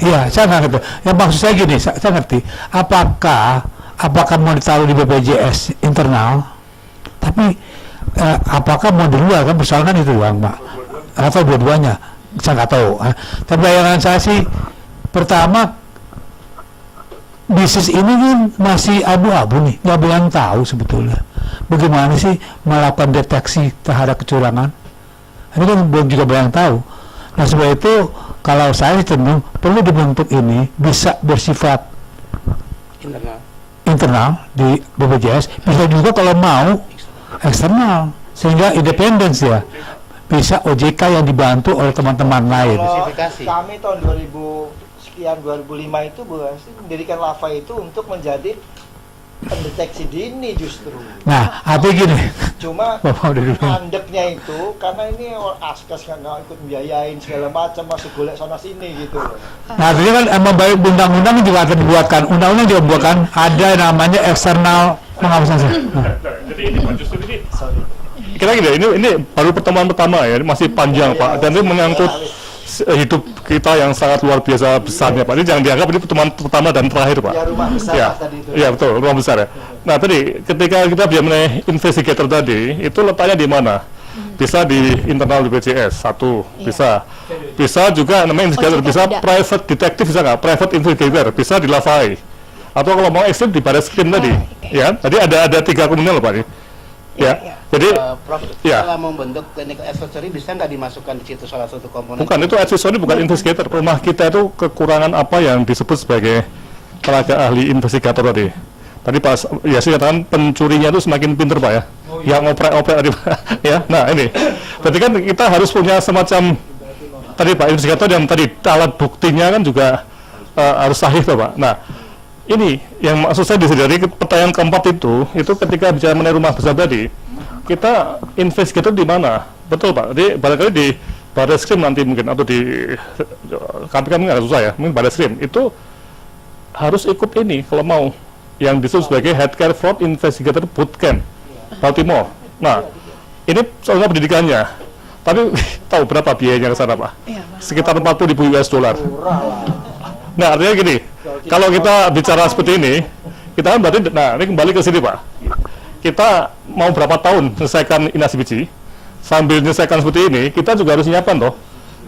iya saya nggak ngerti. Yang maksud saya gini, saya ngerti. Apakah mau ditaruh di BPJS internal, tapi apakah mau di luar kan persoalan kan itu doang Pak. Atau dua-duanya, saya nggak tahu. Tapi bayangan saya sih, pertama bisnis ini kan masih abu-abu nih, nggak ada yang tahu sebetulnya. Bagaimana sih melakukan deteksi terhadap kecurangan? Ini kan belum juga banyak yang tahu. Nah sebab itu kalau saya cenderung perlu dibentuk ini bisa bersifat internal di BPJS, bisa juga kalau mau eksternal sehingga independen ya. Bisa OJK yang dibantu oleh teman-teman lain. Kami tahun 2005 itu mendirikan LAVA itu untuk menjadi pendeteksi dini justru. Nah, artinya gini. Cuma mandeknya itu karena ini Askes nggak ikut biayain segala macam, masih golek sana sini gitu. Nah, artinya kan membaik undang-undang juga akan dibuatkan. Undang-undang juga buatkan ada namanya eksternal pengawasan. Jadi ini justru ini. Kira-kira ini baru pertemuan pertama ya, masih panjang Pak, dan ini menyangkut hidup kita yang sangat luar biasa besarnya Pak. Ini jangan dianggap ini pertemuan pertama dan terakhir Pak. Ya rumah besar ya, tadi itu. Ya betul, rumah besar ya. Nah tadi ketika kita bicara mengenai investigator tadi, itu letaknya di mana? Bisa di internal BPJS satu, bisa juga namanya investigator, bisa private detective, bisa nggak? Private investigator, bisa di LAVAI. Atau kalau mau ekstrim di Bareskrim tadi, ya. Tadi ada 3 kemungkinan loh Pak ini. Ya. Jadi Prof, kalau membentuk clinical advisory bisa nggak dimasukkan di situ salah satu komponen? Bukan, itu advisory bukan investigator. Rumah kita itu kekurangan apa yang disebut sebagai tenaga ahli investigator tadi. Tadi Pak Yasin katakan pencurinya itu semakin pinter Pak ya. Yang oprek-oprek tadi Pak. Ya, nah ini. Berarti kan kita harus punya semacam tadi Pak investigator yang tadi alat buktinya kan juga harus sahih toh Pak. Nah, ini yang maksud saya dari pertanyaan keempat itu ketika bicara mengenai rumah besar tadi, kita investigator di mana? Betul Pak. Jadi barangkali di Barreskrim nanti mungkin atau di KPK mungkin agak susah ya, mungkin Barreskrim itu harus ikut ini kalau mau yang disebut sebagai Healthcare Fraud Investigator Bootcamp Baltimore. Nah, ini soalnya pendidikannya. Tapi tahu berapa biayanya ke sana Pak? Sekitar 40.000 US dollar. Nah, artinya gini, kalau kita bicara seperti ini, kita kan berarti, nah ini kembali ke sini Pak. Kita mau berapa tahun menyelesaikan inasi biji, sambil menyelesaikan seperti ini, kita juga harus menyiapkan toh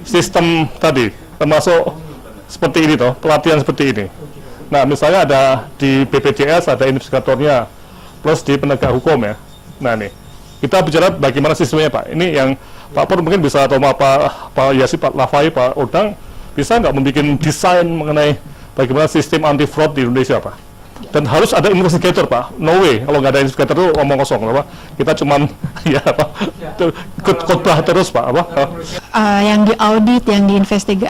sistem tadi, termasuk seperti ini toh, pelatihan seperti ini. Nah, misalnya ada di BPJS, ada investigatornya, plus di penegak hukum ya. Nah nih, kita bicara bagaimana sistemnya Pak. Ini yang Pak Pur mungkin bisa, atau Pak Yasi, Pak Lafai, Pak Odang, bisa nggak membuat desain mengenai bagaimana sistem anti fraud di Indonesia Pak? Dan harus ada investigator Pak, no way kalau nggak ada investigator itu omong kosong Pak. Kita cuman ya Pak, khotbah terus Pak apa? Yang diaudit, yang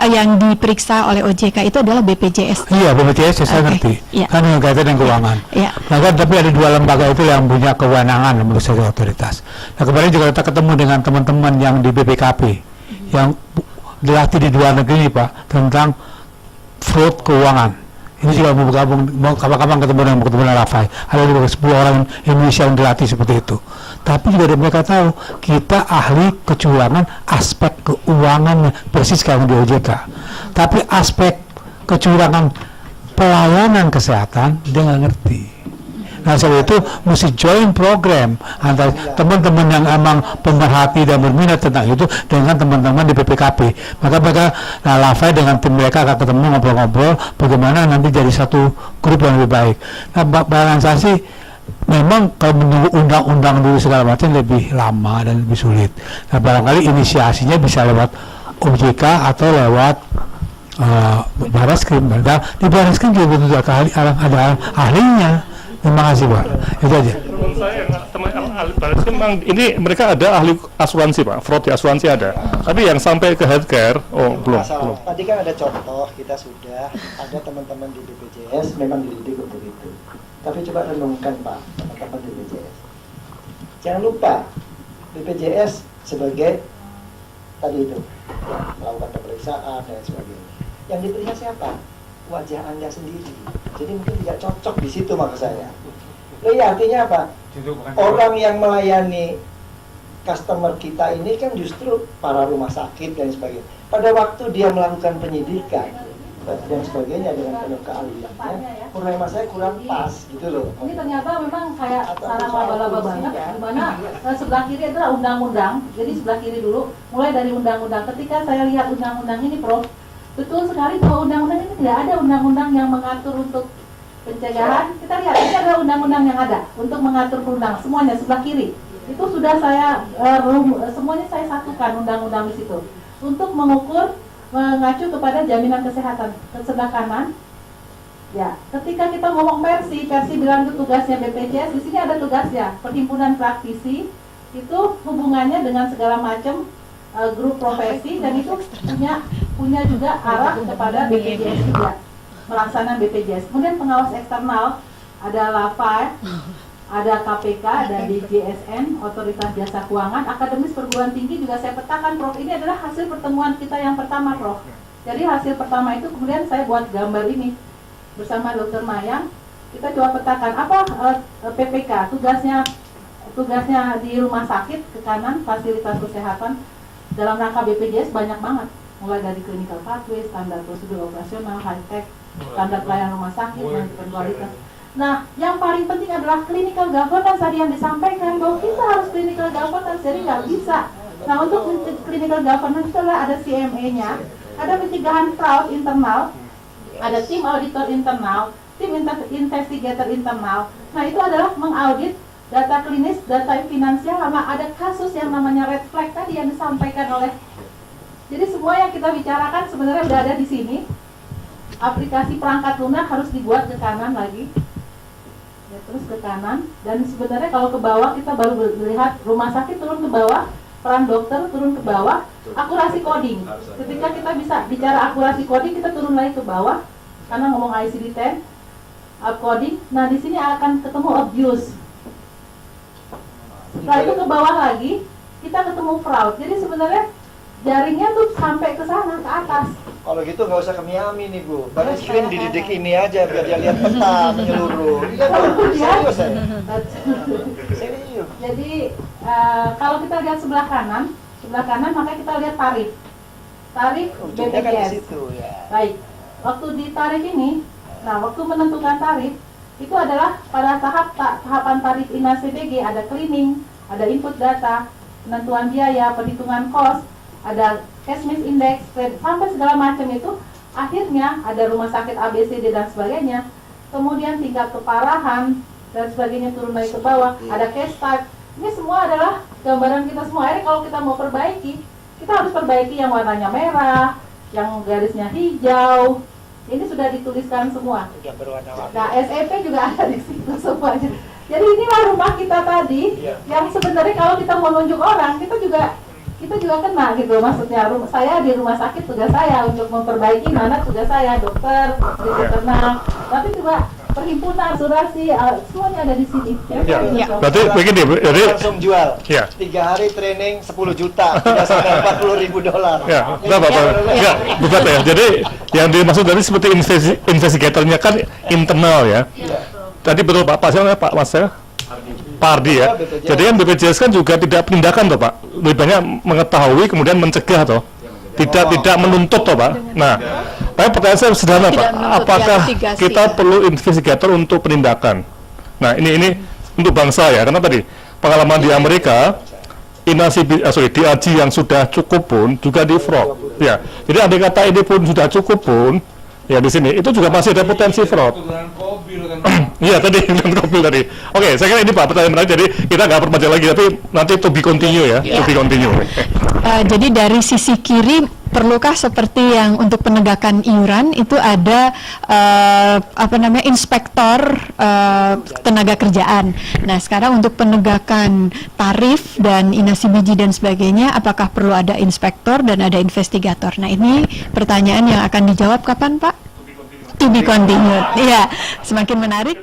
yang diperiksa oleh OJK itu adalah BPJS. Iya, BPJS saya ngerti. Iya. Kan yang kaitan dengan keuangan. Iya. Nah, kan, tapi ada dua lembaga itu yang punya kewenangan menurut saya otoritas. Nah, kemarin juga kita ketemu dengan teman-teman yang di BPKP yang dilatih di luar negeri Pak tentang fraud keuangan. Ini juga mau bergabung, mau kapan-kapan ketemu dengan Rafai. Ada juga 10 orang Indonesia yang dilatih seperti itu. Tapi juga mereka tahu kita ahli kecurangan aspek keuangan persis kayak di OJK. Tapi aspek kecurangan pelayanan kesehatan dia nggak ngerti. Nah, sebab itu mesti join program antara teman-teman yang emang pemerhati dan berminat tentang itu dengan teman-teman di BPKP. Maka mereka, nah, Lafay dengan tim mereka akan ketemu ngobrol-ngobrol bagaimana nanti jadi satu grup yang lebih baik. Nah, bayangan saya sih memang kalau menunggu undang-undang dulu segala macam lebih lama dan lebih sulit. Nah, barangkali inisiasinya bisa lewat OJK atau lewat Barreskrim. Nah, di Barreskrim juga betul ada ahlinya. Terima kasih Pak, itu aja. Menurut saya memang ini mereka ada ahli asuransi Pak, fraud di asuransi ada. Tapi yang sampai ke healthcare, belum. Tadi kan ada contoh, kita sudah ada teman-teman di BPJS memang dididik untuk itu. Tapi coba renungkan Pak, teman-teman di BPJS. Jangan lupa, BPJS sebagai tadi itu, melakukan pemeriksaan dan sebagainya. Yang diperiksa siapa? Wajah Anda sendiri. Jadi mungkin tidak cocok di situ maksud saya. Loh ya, artinya apa? Orang yang melayani customer kita ini kan justru para rumah sakit dan sebagainya. Pada waktu dia melakukan penyidikan dan sebagainya dengan penuh keahliannya, menurut hemat saya kurang pas gitu loh. Ini ternyata memang kayak sarang laba-laba banget, di mana sebelah kiri adalah undang-undang. Jadi sebelah kiri dulu, mulai dari undang-undang. Ketika saya lihat undang-undang ini, Prof, betul sekali bahwa undang-undang ini tidak ada undang-undang yang mengatur untuk pencegahan. Kita lihat, ini adalah undang-undang yang ada untuk mengatur perundang. Semuanya sebelah kiri. Itu sudah saya, semuanya saya satukan undang-undang di situ. Untuk mengukur, mengacu kepada jaminan kesehatan. Sebelah kanan, ya, ketika kita ngomong Persi bilang itu tugasnya BPJS, di sini ada tugasnya, perhimpunan praktisi, itu hubungannya dengan segala macam grup profesi, dan itu punya juga arah kepada BPJS juga, pelaksanaan BPJS. Kemudian pengawas eksternal ada LAFA, ada KPK, ada DJSN, Otoritas Jasa Keuangan, akademis perguruan tinggi juga saya petakan, Prof. Ini adalah hasil pertemuan kita yang pertama, Prof. Jadi hasil pertama itu kemudian saya buat gambar ini bersama Dr. Mayang. Kita coba petakan apa PPK, tugasnya di rumah sakit ke kanan, fasilitas kesehatan. Dalam rangka BPJS banyak banget, mulai dari clinical pathway, standar prosedur operasional, high-tech, standar pelayanan rumah sakit, manajemen kualitas. Nah, yang paling penting adalah clinical governance tadi yang disampaikan, bahwa kita harus clinical governance, jadi nggak bisa. Nah, untuk clinical governance itu ada CMA-nya, ada pencegahan fraud internal, ada tim auditor internal, tim investigator internal. Nah, itu adalah mengaudit data klinis, data finansial, sama ada kasus yang namanya red flag tadi yang disampaikan oleh. Jadi semua yang kita bicarakan sebenarnya sudah ada di sini. Aplikasi perangkat lunak harus dibuat ke kanan lagi, ya, terus ke kanan. Dan sebenarnya kalau ke bawah kita baru melihat rumah sakit turun ke bawah, peran dokter turun ke bawah, akurasi coding. Ketika kita bisa bicara akurasi coding, kita turun lagi ke bawah karena ngomong ICD-10, coding. Nah, di sini akan ketemu abuse. Setelah itu ke bawah lagi, kita ketemu fraud. Jadi sebenarnya jaringnya tuh sampai ke sana, ke atas. Kalau gitu nggak usah ke Miami nih Bu, baru screen dididik ini aja biar dia lihat peta menyeluruh. Iya Bu, serius saya. Serius. Jadi kalau kita lihat sebelah kanan maka kita lihat tarif Ujungnya kan di BPJS. situ ya. Baik, waktu di tarif ini, nah waktu menentukan tarif itu adalah pada tahapan tarif INA CBG ada cleaning, ada input data, penentuan biaya, perhitungan cost, ada cash mix index, sampai segala macam itu. Akhirnya ada rumah sakit ABCD dan sebagainya. Kemudian tingkat keparahan dan sebagainya turun lagi ke bawah. Ada cash type. Ini semua adalah gambaran kita semua. Akhirnya kalau kita mau perbaiki, kita harus perbaiki yang warnanya merah, yang garisnya hijau. Ini sudah dituliskan semua. Udah berwarna-warni. Nah, SEP juga ada di situ semuanya. Jadi inilah rumah kita tadi, yang sebenarnya kalau kita mau nunjuk orang, kita juga kena gitu. Maksudnya saya di rumah sakit, tugas saya untuk memperbaiki mana tugas saya, dokter, veteriner, tapi juga perhimpunan, asuransi, semuanya ada di sini. Ya. Berarti begini, jadi Langsung jual. ya. 3 hari training 10 juta, tidak sampai $40.000. Ya, enggak apa-apa. Ya, bukan ya. Jadi yang dimaksud dari seperti investigatornya kan internal ya. Tadi betul Pak, siapa namanya Pak Mas ya? Pak Ardi ya. Jadi kan BPJS kan juga tidak penindakan toh Pak. Lebih banyak mengetahui kemudian mencegah toh. Tidak menuntut toh Pak. Nah, tapi pertanyaan saya sederhana Pak. Apakah kita perlu investigator untuk penindakan? Nah, ini untuk bangsa ya. Karena tadi pengalaman di Amerika DAG yang sudah cukup pun juga di fraud. Ya. Jadi andai kata ini pun sudah cukup pun ya di sini itu juga masih ada potensi fraud. Iya tadi dengan mobil tadi. Oke, saya kira ini Pak pertanyaan menarik. Jadi kita nggak perpanjang lagi, tapi nanti to be continue ya. To be continue. Jadi dari sisi kiri, perlukah seperti yang untuk penegakan iuran itu ada inspektor tenaga kerjaan. Nah, sekarang untuk penegakan tarif dan INA CBG dan sebagainya, apakah perlu ada inspektor dan ada investigator? Nah, ini pertanyaan yang akan dijawab kapan, Pak? To be continued. Iya, semakin menarik.